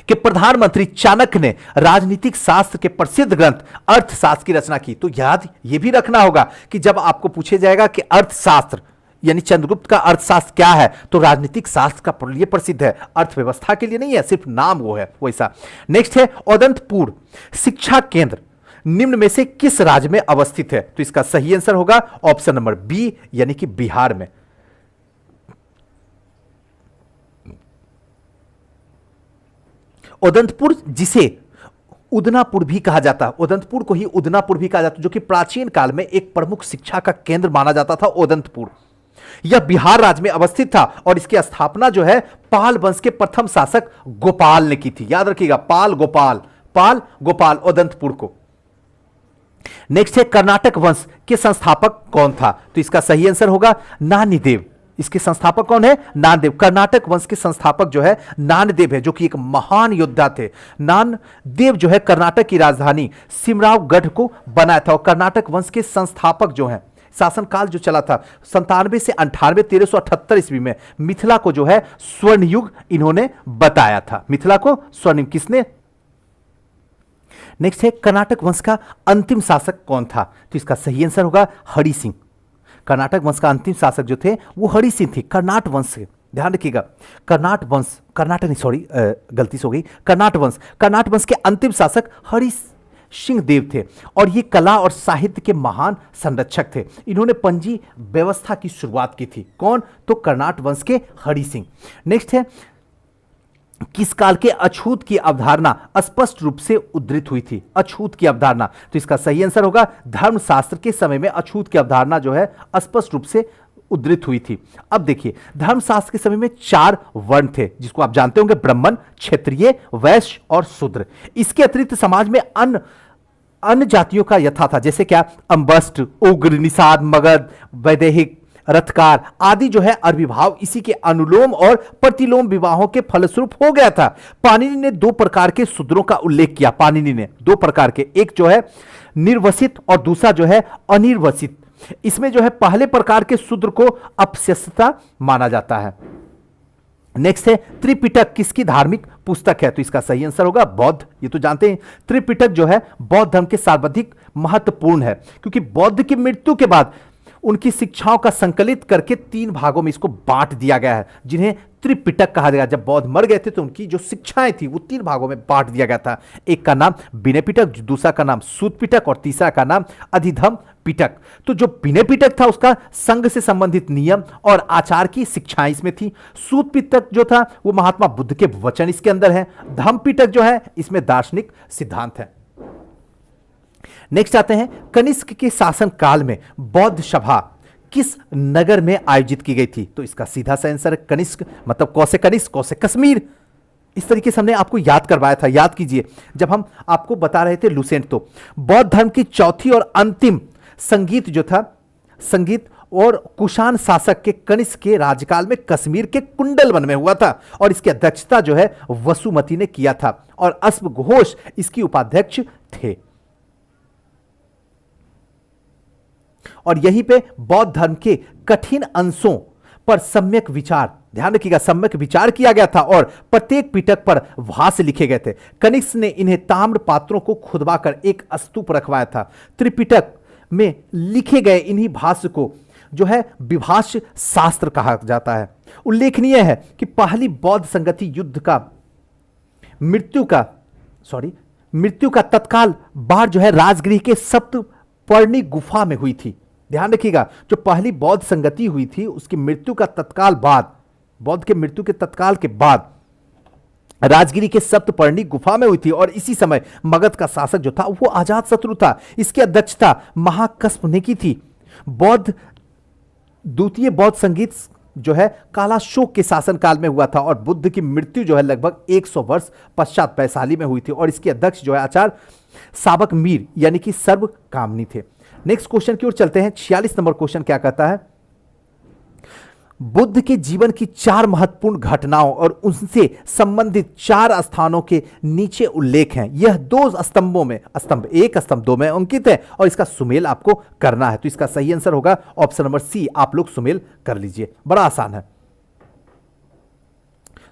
कि प्रधानमंत्री चाणक्य ने राजनीतिक शास्त्र के प्रसिद्ध ग्रंथ अर्थशास्त्र की रचना की। तो याद ये भी रखना होगा कि जब आपको पूछे जाएगा कि अर्थशास्त्र यानी चंद्रगुप्त का अर्थशास्त्र क्या है, तो राजनीतिक शास्त्र का लिए प्रसिद्ध है, अर्थव्यवस्था के लिए नहीं है, सिर्फ नाम वो है वैसा। नेक्स्ट है उदंतपुर शिक्षा केंद्र निम्न में से किस राज्य में अवस्थित है? तो इसका सही आंसर होगा ऑप्शन नंबर बी, यानी कि बिहार में। उदंतपुर, जिसे उदनापुर भी कहा जाता है, उदंतपुर को ही उदनापुर भी कहा जाता है, जो कि प्राचीन काल में एक प्रमुख शिक्षा का केंद्र माना जाता था उदंतपुर। यह बिहार राज्य में अवस्थित था और इसकी स्थापना जो है पाल वंश के प्रथम शासक गोपाल ने की थी। याद रखिएगा, पाल गोपाल उदंतपुर को। नेक्स्ट है कर्नाटक वंश के संस्थापक कौन था? तो इसका सही आंसर होगा नानीदेव। इसके संस्थापक कौन है? नानदेव। कर्नाटक वंश के संस्थापक जो है नानदेव है, जो कि एक महान योद्धा थे। नानदेव जो है कर्नाटक की राजधानी सिमरावगढ़ को बनाया था। और कर्नाटक वंश के संस्थापक जो है, शासनकाल जो चला था 97 से 98, 1378 ईस्वी में मिथिला को जो है स्वर्ण युग इन्होंने बताया था। मिथिला को स्वर्ण युग किसने? नेक्स्ट है कर्नाटक वंश का अंतिम शासक कौन था? तो इसका सही आंसर होगा हरि सिंह। कर्नाटक वंश का अंतिम शासक जो थे वो हरि सिंह थे, कर्नाट वंश से। ध्यान रखिएगा, कर्नाट वंश के अंतिम शासक हरि सिंह देव थे और ये कला और साहित्य के महान संरक्षक थे। इन्होंने पंजी व्यवस्था की शुरुआत की थी। कौन? तो कर्नाट वंश के हरि सिंह। नेक्स्ट है किस काल के अछूत की अवधारणा स्पष्ट रूप से उद्धृत हुई थी? अछूत की अवधारणा, तो इसका सही आंसर होगा धर्मशास्त्र के समय में अछूत की अवधारणा जो है स्पष्ट रूप से उद्धृत हुई थी। अब देखिए, धर्मशास्त्र के समय में 4 वर्ण थे, जिसको आप जानते होंगे, ब्राह्मण, क्षत्रिय, वैश्य और शूद्र। इसके अतिरिक्त समाज में अन्य जातियों का यथा था, जैसे क्या, अंबस्ट, उग्र, निषाद, मगध, वैदेहिक, रथकार आदि जो है अरबी भाव इसी के अनुलोम और प्रतिलोम विवाहों के फलस्वरूप हो गया था। पाणिनि ने 2 प्रकार के शूद्रों का उल्लेख किया। पाणिनि ने 2 प्रकार के, एक जो है निर्वसित और दूसरा जो है अनिर्वसित। इसमें जो है पहले प्रकार के शूद्र को अपस्यता माना जाता है। नेक्स्ट है, त्रिपिटक किसकी धार्मिक पुस्तक है? तो इसका सही आंसर होगा बौद्ध। ये तो जानते हैं, त्रिपिटक जो है बौद्ध धर्म के सर्वाधिक महत्वपूर्ण है, क्योंकि बौद्ध की मृत्यु के बाद उनकी शिक्षाओं का संकलित करके 3 भागों में इसको बांट दिया गया है, जिन्हें त्रिपिटक कहा गया। जब बौद्ध मर गए थे तो उनकी जो शिक्षाएं थी वो 3 भागों में बांट दिया गया था। एक का नाम विनय पिटक, दूसरा का नाम सूत पिटक और तीसरा का नाम अधिधम पिटक। तो जो विनय पिटक था उसका संघ से संबंधित नियम और आचार की शिक्षाएं इसमें थी। सूत पिटक जो था वो महात्मा बुद्ध के वचन इसके अंदर है। धम्म पिटक जो है इसमें दार्शनिक सिद्धांत है। नेक्स्ट आते हैं, कनिष्क के शासन काल में बौद्ध सभा किस नगर में आयोजित की गई थी? तो इसका सीधा सा आंसर है कनिष्क, मतलब कौसे कनिष्क, कौसे कश्मीर। इस तरीके से हमने आपको याद करवाया था, याद कीजिए जब हम आपको बता रहे थे लुसेंट। तो बौद्ध धर्म की चौथी और अंतिम संगीत जो था, संगीत और कुषाण शासक के कनिष्क के राज्यकाल में कश्मीर के कुंडलवन में हुआ था, और इसकी अध्यक्षता जो है वसुमती ने किया था, और अश्व घोष इसकी उपाध्यक्ष थे। और यहीं पे बौद्ध धर्म के कठिन अंशों पर सम्यक विचार, ध्यान रखिएगा, सम्यक विचार किया गया था, और प्रत्येक पिटक पर भाष्य लिखे गए थे। कनिष्क ने इन्हें ताम्र पात्रों को खुदवाकर एक स्तूप रखवाया था। त्रिपिटक में लिखे गए इन्हीं भाष्य को जो है विभाष्य शास्त्र कहा जाता है। उल्लेखनीय है कि पहली बौद्ध संगति युद्ध का मृत्यु का तत्काल बाद जो है राजगृह के सप्तपर्णी गुफा में हुई थी। ध्यान रखिएगा, जो पहली बौद्ध संगति हुई थी उसकी मृत्यु का तत्काल बाद, बौद्ध के मृत्यु के तत्काल के बाद राजगिरी के सप्तपर्णी गुफा में हुई थी, और इसी समय मगध का शासक जो था वो अजात शत्रु था। इसकी अध्यक्षता महाकस्प ने की थी। द्वितीय बौद्ध संगीत जो है कालाशोक के शासनकाल में हुआ था, और बुद्ध की मृत्यु जो है लगभग 100 वर्ष पश्चात वैशाली में हुई थी, और इसके अध्यक्ष जो है आचार्य साबक मीर यानी कि सर्व कामनी थे। नेक्स्ट क्वेश्चन की ओर चलते हैं। 46 नंबर क्वेश्चन क्या कहता है? बुद्ध के जीवन की 4 महत्वपूर्ण घटनाओं और उनसे संबंधित 4 स्थानों के नीचे उल्लेख हैं। यह 2 स्तंभों में, स्तंभ 1 स्तंभ 2 में अंकित है, और इसका सुमेल आपको करना है। तो इसका सही आंसर होगा ऑप्शन नंबर सी। आप लोग सुमेल कर लीजिए, बड़ा आसान है।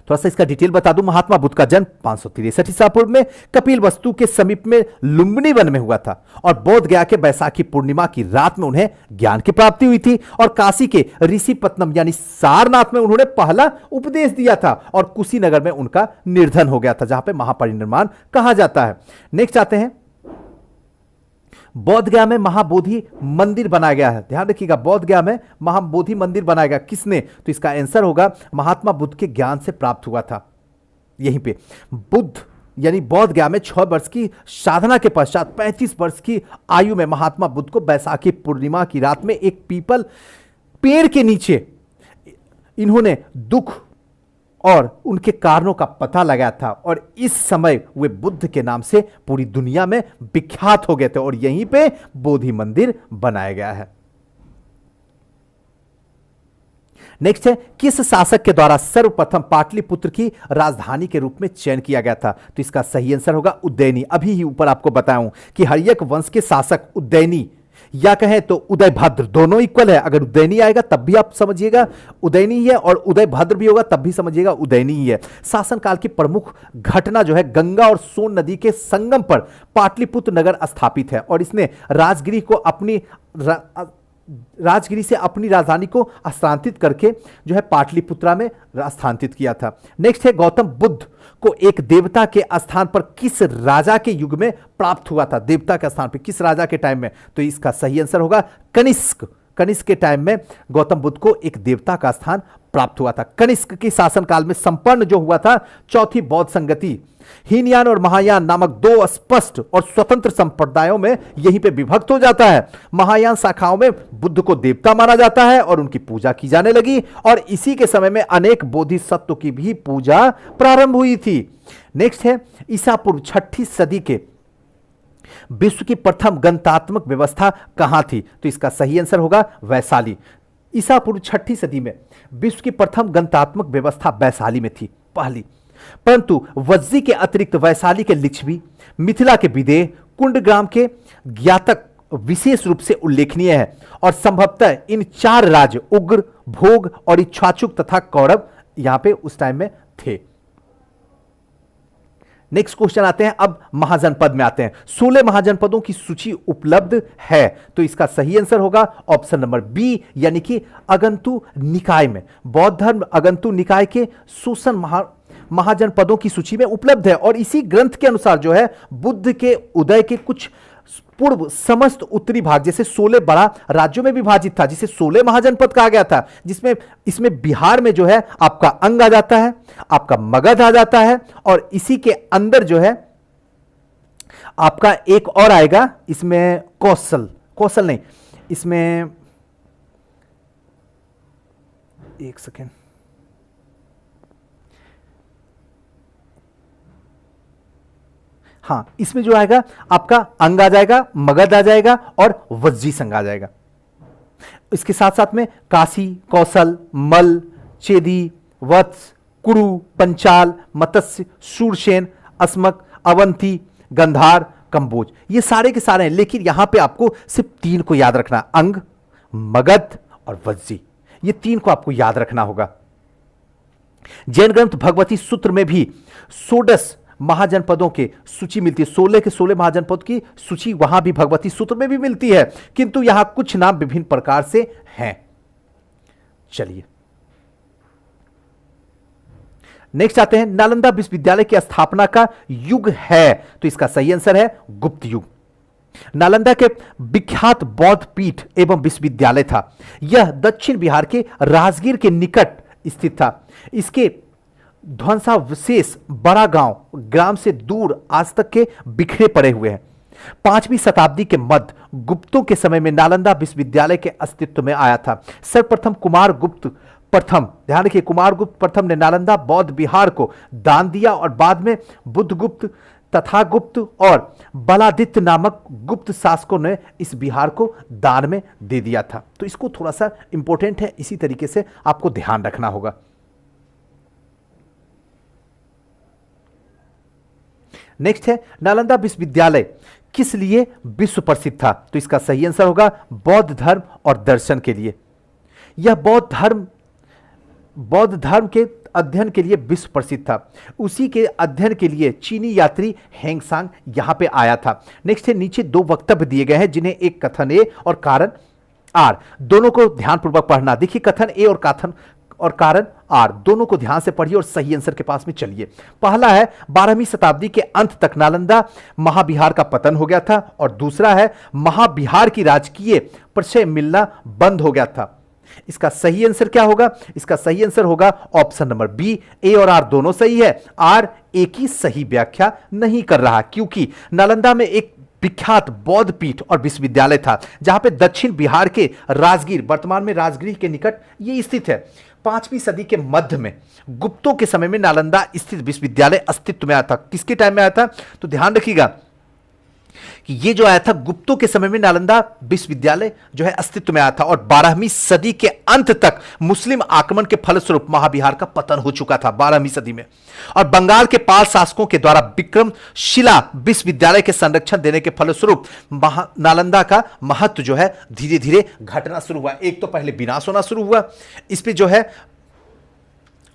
थोड़ा सा इसका डिटेल बता दूं। महात्मा बुद्ध का जन्म 563 ईसा पूर्व में कपिल वस्तु के समीप में लुम्बिनी वन में हुआ था, और बोध गया के बैसाखी पूर्णिमा की रात में उन्हें ज्ञान की प्राप्ति हुई थी, और काशी के ऋषिपत्तनम यानी सारनाथ में उन्होंने पहला उपदेश दिया था, और कुशीनगर में उनका निर्धन हो गया था, जहां पे महापरिनिर्वाण कहा जाता है। नेक्स्ट आते हैं, बोध गया में महाबोधि मंदिर बनाया गया है। ध्यान रखिएगा, बोध गया में महाबोधि मंदिर बनाया गया, किसने? तो इसका आंसर होगा महात्मा बुद्ध के ज्ञान से प्राप्त हुआ था। यहीं पे बुद्ध यानी बोध गया में 6 वर्ष की साधना के पश्चात 35 वर्ष की आयु में महात्मा बुद्ध को बैसाखी पूर्णिमा की रात में एक पीपल पेड़ के नीचे इन्होंने दुख और उनके कारणों का पता लगाया था, और इस समय वे बुद्ध के नाम से पूरी दुनिया में विख्यात हो गए थे, और यहीं पे बोधि मंदिर बनाया गया है। नेक्स्ट है, किस शासक के द्वारा सर्वप्रथम पाटलिपुत्र की राजधानी के रूप में चयन किया गया था? तो इसका सही आंसर होगा उज्जैनी। अभी ही ऊपर आपको बताऊं कि हर्यक वंश के शासक उज्जैनी या कहें तो उदयभद्र, दोनों इक्वल है। अगर उदयनी आएगा तब भी आप समझिएगा उदयनी ही है, और उदयभद्र भी होगा तब भी समझिएगा उदयनी ही है। शासनकाल की प्रमुख घटना जो है गंगा और सोन नदी के संगम पर पाटलिपुत्र नगर स्थापित है, और इसने राजगिरी से अपनी राजधानी को स्थानांतरित करके जो है पाटलिपुत्रा में स्थानांतरित किया था। नेक्स्ट है, गौतम बुद्ध को एक देवता के स्थान पर किस राजा के युग में प्राप्त हुआ था? देवता के स्थान पर किस राजा के टाइम में? तो इसका सही आंसर होगा कनिष्क। कनिष्क के टाइम में गौतम बुद्ध को एक देवता का स्थान प्राप्त हुआ था। कनिष्क के शासनकाल में संपन्न जो हुआ था चौथी बौद्ध संगति, हीनयान और महायान नामक दो स्पष्ट और स्वतंत्र संप्रदायों में यहीं पे विभक्त हो जाता है। महायान शाखाओं में बुद्ध को देवता माना जाता है और उनकी पूजा की जाने लगी, और इसी के समय में अनेक बोधिसत्व की भी पूजा प्रारंभ हुई थी। नेक्स्ट है ईसा पूर्व 6ठी सदी के विश्व की प्रथम गणतात्मक व्यवस्था कहां थी? तो इसका सही आंसर होगा वैशाली। ईसा पूर्व 6ठी सदी में विश्व की प्रथम गणतात्मक व्यवस्था वैशाली में थी, पहली। परंतु वज्जी के अतिरिक्त वैशाली के लिच्छवी, मिथिला के विदेह, कुंडग्राम के ज्ञातक विशेष रूप से उल्लेखनीय है, और संभवतः इन 4 राज्य उग्र, भोग और इच्छाचुक तथा कौरव यहां पे उस टाइम में थे। नेक्स्ट क्वेश्चन आते हैं, अब महाजनपद में आते हैं। 16 महाजनपदों की सूची उपलब्ध है, तो इसका सही आंसर होगा ऑप्शन नंबर बी, यानी कि अगंतु निकाय में। बौद्ध धर्म अगंतु निकाय के 16 महाजनपदों की सूची में उपलब्ध है, और इसी ग्रंथ के अनुसार जो है बुद्ध के उदय के कुछ पूर्व समस्त उत्तरी भाग जैसे 16 बड़ा राज्यों में विभाजित था, जिसे 16 महाजनपद कहा गया था, जिसमें इसमें बिहार में जो है आपका अंग आ जाता है, आपका मगध आ जाता है, और इसी के अंदर जो है आपका एक और आएगा, इसमें कौशल नहीं, इसमें एक सेकेंड, हाँ, इसमें जो आएगा आपका अंग आ जाएगा, मगध आ जाएगा और वज्जी संघ आ जाएगा। इसके साथ साथ में काशी, कौशल, मल, चेदी, वत्स, कुरु, पंचाल, मत्स्य, शूरसेन, अस्मक, अवंती, गंधार, कंबोज, ये सारे के सारे हैं। लेकिन यहां पे आपको सिर्फ 3 को याद रखना, अंग, मगध और वज्जी, ये 3 को आपको याद रखना होगा। जैन ग्रंथ भगवती सूत्र में भी 16 महाजनपदों के सूची मिलती है, 16 के 16 महाजनपद की सूची वहां भी भगवती सूत्र में भी मिलती है, किंतु यहां कुछ नाम विभिन्न प्रकार से हैं। चलिए नेक्स्ट आते हैं, नालंदा विश्वविद्यालय की स्थापना का युग है, तो इसका सही आंसर है गुप्त युग। नालंदा के विख्यात बौद्ध पीठ एवं विश्वविद्यालय था। यह दक्षिण बिहार के राजगीर के निकट स्थित था। इसके ध्वंसावशेष बड़ा ग्राम से दूर आज तक के बिखरे पड़े हुए हैं। 5वीं शताब्दी के मध्य गुप्तों के समय में नालंदा विश्वविद्यालय के अस्तित्व में आया था। सर्वप्रथम कुमारगुप्त प्रथम, ध्यान रखिए, कुमारगुप्त प्रथम ने नालंदा बौद्ध विहार को दान दिया, और बाद में बुद्धगुप्त, तथागुप्त और बलादित्य नामक गुप्त शासकों ने इस विहार को दान में दे दिया था। तो इसको थोड़ा सा इंपॉर्टेंट है, इसी तरीके से आपको ध्यान रखना होगा। नेक्स्ट है, नालंदा विश्वविद्यालय किस लिए विश्व प्रसिद्ध था? तो इसका सही आंसर होगा बौद्ध धर्म और दर्शन के लिए। यह बौद्ध धर्म के अध्ययन के लिए विश्व प्रसिद्ध था। उसी के अध्ययन के लिए चीनी यात्री हेंगसांग यहां पे आया था। नेक्स्ट है, नीचे 2 वक्तव्य दिए गए हैं, जिन्हें एक कथन ए और कारण आर, दोनों को ध्यानपूर्वक पढ़ना। देखिए, कथन ए और कारण आर दोनों को ध्यान से पढ़िए और सही आंसर के पास में चलिए। पहला है, 12वीं शताब्दी के अंत तक नालंदा महाविहार का पतन हो गया था, और दूसरा है, महाविहार की राजकीय परिचय मिलना बंद हो गया था। इसका सही आंसर क्या होगा? इसका सही आंसर होगा ऑप्शन नंबर बी। ए और आर दोनों सही है, आर ए की सही व्याख्या नहीं कर रहा, क्योंकि नालंदा में एक विख्यात बौद्ध पीठ और विश्वविद्यालय था, जहां पे दक्षिण बिहार के राजगीर, वर्तमान में राजगीर के निकट ये स्थित है। 5वीं सदी के मध्य में गुप्तों के समय में नालंदा स्थित विश्वविद्यालय अस्तित्व में आया था। किसके टाइम में आया था? तो ध्यान रखिएगा कि ये जो आया था गुप्तों के समय में नालंदा विश्वविद्यालय जो है अस्तित्व में आया था, और 12वीं सदी के अंत तक मुस्लिम आक्रमण के फलस्वरूप महाविहार का पतन हो चुका था 12वीं सदी में, और बंगाल के पाल शासकों के द्वारा विक्रमशिला विश्वविद्यालय के संरक्षण देने के फलस्वरूप नालंदा का महत्व जो है धीरे धीरे घटना शुरू हुआ। एक तो पहले विनाश होना शुरू हुआ इस पे जो है,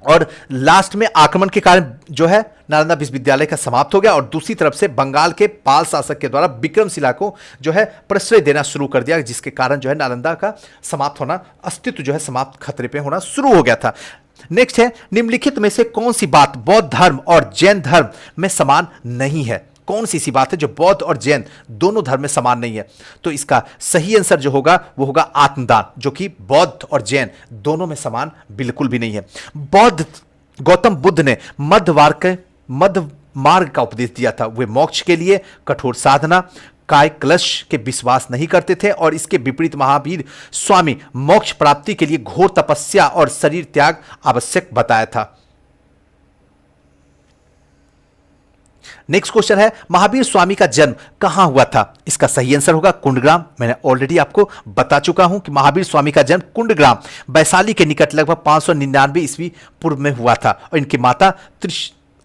और लास्ट में आक्रमण के कारण जो है नालंदा विश्वविद्यालय का समाप्त हो गया, और दूसरी तरफ से बंगाल के पाल शासक के द्वारा विक्रमशिला को जो है प्रश्रय देना शुरू कर दिया, जिसके कारण जो है नालंदा का समाप्त होना, अस्तित्व जो है समाप्त खतरे पे होना शुरू हो गया था। नेक्स्ट है, निम्नलिखित में से कौन सी बात बौद्ध धर्म और जैन धर्म में समान नहीं है? कौन सी ऐसी बात है जो बौद्ध और जैन दोनों धर्म में समान नहीं है? तो इसका सही आंसर जो होगा वो होगा आत्मदान, जो कि बौद्ध और जैन दोनों में समान बिल्कुल भी नहीं है। गौतम बुद्ध ने मध्य मार्ग का उपदेश दिया था। वे मोक्ष के लिए कठोर साधना, काय क्लश के विश्वास नहीं करते थे, और इसके विपरीत महावीर स्वामी मोक्ष प्राप्ति के लिए घोर तपस्या और शरीर त्याग आवश्यक बताया था। नेक्स्ट क्वेश्चन है, महावीर स्वामी का जन्म कहां हुआ था? इसका सही आंसर होगा कुंडग्राम। मैंने ऑलरेडी आपको बता चुका हूं कि महावीर स्वामी का जन्म कुंडग्राम वैशाली के निकट लगभग 599 ईस्वी पूर्व में हुआ था, और इनकी माता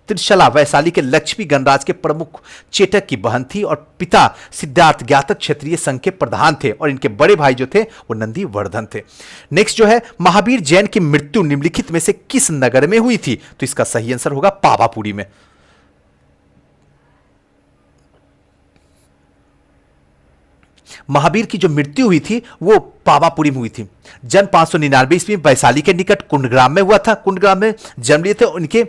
त्रिशला वैशाली के लक्ष्मी गणराज के प्रमुख चेटक की बहन थी, और पिता सिद्धार्थ ज्ञातक क्षत्रिय संघ के प्रधान थे, और इनके बड़े भाई जो थे वो नंदी वर्धन थे। नेक्स्ट जो है, महावीर जैन की मृत्यु निम्नलिखित में से किस नगर में हुई थी? तो इसका सही आंसर होगा पावापुरी में। महावीर की जो मृत्यु हुई थी वो पावापुरी में हुई थी। जन्म 599 ईस्वी में वैशाली के निकट कुंडग्राम में हुआ था। कुंडग्राम में जन्म लिए थे।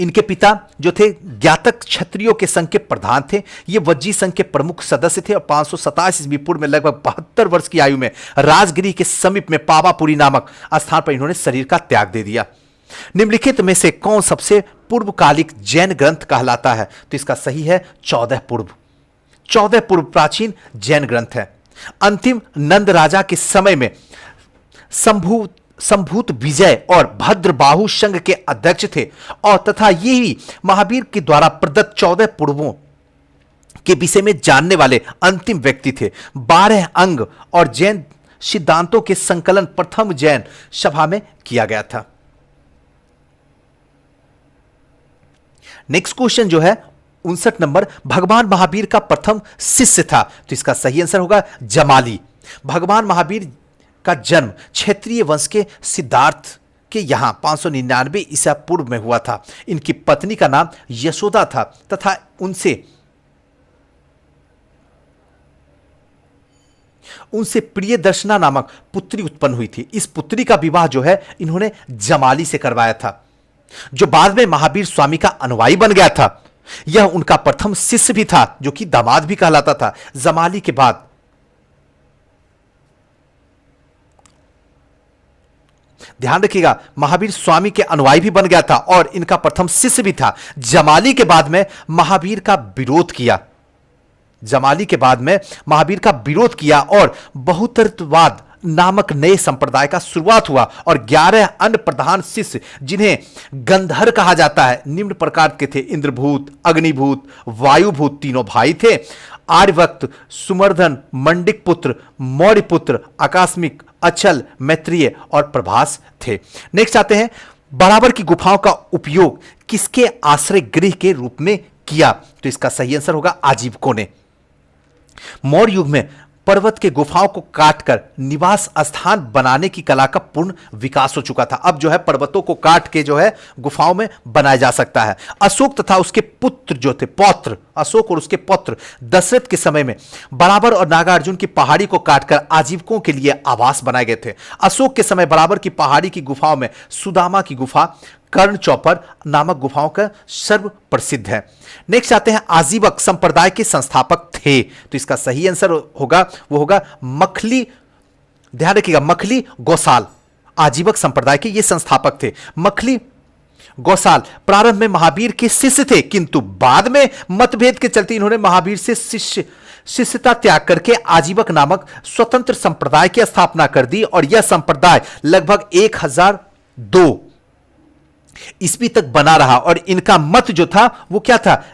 इनके पिता जो थे ज्ञातक क्षत्रियों के संघ के प्रधान थे। ये वज्जी संघ के प्रमुख सदस्य थे, और 527 ईस्वी पूर्व में लगभग 72 वर्ष की आयु में राजगिरी के समीप में पावापुरी नामक स्थान पर इन्होंने शरीर का त्याग दे दिया। निम्नलिखित में से कौन सबसे पूर्वकालिक जैन ग्रंथ कहलाता है? तो इसका सही है 14 पूर्व। 14 पूर्व प्राचीन जैन ग्रंथ है। अंतिम नंद राजा के समय में संभूत विजय और भद्रबाहु संघ के अध्यक्ष थे, और तथा यही महावीर के द्वारा प्रदत्त 14 पूर्वों के विषय में जानने वाले अंतिम व्यक्ति थे। 12 अंग और जैन सिद्धांतों के संकलन प्रथम जैन सभा में किया गया था। नेक्स्ट क्वेश्चन जो है 59 नंबर, भगवान महावीर का प्रथम शिष्य था? तो इसका सही आंसर होगा जमाली। भगवान महावीर का जन्म क्षेत्रीय वंश के सिद्धार्थ के यहां 599 ईसा पूर्व में हुआ था। इनकी पत्नी का नाम यशोदा था, तथा उनसे प्रियदर्शना नामक पुत्री उत्पन्न हुई थी। इस पुत्री का विवाह जो है इन्होंने जमाली से करवाया था, जो बाद में महावीर स्वामी का अनुयायी बन गया था। यह उनका प्रथम शिष्य भी था, जो कि दामाद भी कहलाता था। जमाली के बाद ध्यान रखिएगा, महावीर स्वामी के अनुयायी भी बन गया था और इनका प्रथम शिष्य भी था। जमाली के बाद में महावीर का विरोध किया। जमाली के बाद में महावीर का विरोध किया और बहुतत्ववाद नामक नए संप्रदाय का शुरुआत हुआ, और 11 अन्य प्रधान शिष्य जिन्हें गंधर कहा जाता है निम्न प्रकार के थे: इंद्रभूत, अग्निभूत, वायुभूत तीनों भाई थे। आर्यवक्त, सुमर्धन, मंडिक पुत्र, मौर्य पुत्र, आकस्मिक, अचल, मैत्रेय और प्रभास थे। नेक्स्ट आते हैं, बराबर की गुफाओं का उपयोग किसके आश्रय गृह के रूप में किया? तो इसका सही आंसर होगा आजीवकों ने। मौर्य युग में पर्वत के गुफाओं को काटकर निवास स्थान बनाने की कला का पूर्ण विकास हो चुका था। अब जो है पर्वतों को काट के जो है गुफाओं में बनाया जा सकता है। अशोक तथा उसके पुत्र जो थे, पौत्र अशोक और उसके पुत्र दशरथ के समय में बराबर और नागार्जुन की पहाड़ी को काटकर आजीवकों के लिए आवास बनाए गए थे। अशोक के समय बराबर की पहाड़ी की गुफाओं में सुदामा की गुफा, कर्ण चौपर नामक गुफाओं का सर्व प्रसिद्ध है। नेक्स्ट आते हैं, आजीवक संप्रदाय के संस्थापक थे? तो इसका सही आंसर होगा वो होगा मखली। ध्यान रखिएगा, मखली गौसाल आजीवक संप्रदाय के ये संस्थापक थे। मखली गौसाल प्रारंभ में महावीर के शिष्य थे, किंतु बाद में मतभेद के चलते इन्होंने महावीर से शिष्यता त्याग करके आजीवक नामक स्वतंत्र संप्रदाय की स्थापना कर दी, और यह संप्रदाय लगभग 1002 ईस्वी तक बना रहा। और इनका मत जो था वो क्या था?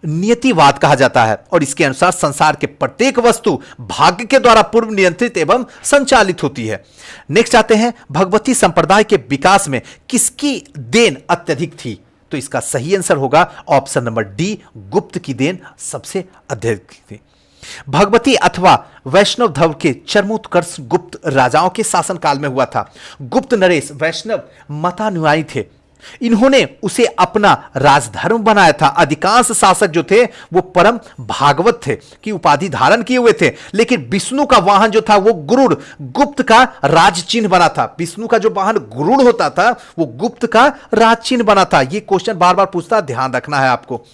नियतिवाद कहा जाता है, और इसके अनुसार संसार के प्रत्येक वस्तु भाग्य के द्वारा पूर्व नियंत्रित एवं संचालित होती है। नेक्स्ट आते हैं, भगवती संप्रदाय के विकास में किसकी देन अत्यधिक थी? तो इसका सही आंसर होगा ऑप्शन नंबर डी, गुप्त की देन सबसे अधिक थी। भगवती अथवा वैष्णव धर्म के चरमोत्कर्ष गुप्त राजाओं के शासनकाल में हुआ था। गुप्त नरेश वैष्णव मतानुयायी थे। इन्होंने उसे अपना राजधर्म बनाया था। अधिकांश शासक जो थे वो परम भागवत थे की उपाधि धारण किए हुए थे, लेकिन विष्णु का वाहन जो था वो गरुड़ गुप्त का राज चिन्ह बना था। विष्णु का जो वाहन गरुड़ होता था वो गुप्त का राज चिन्ह बना था। ये क्वेश्चन बार बार पूछता, ध्यान रखना है आपको।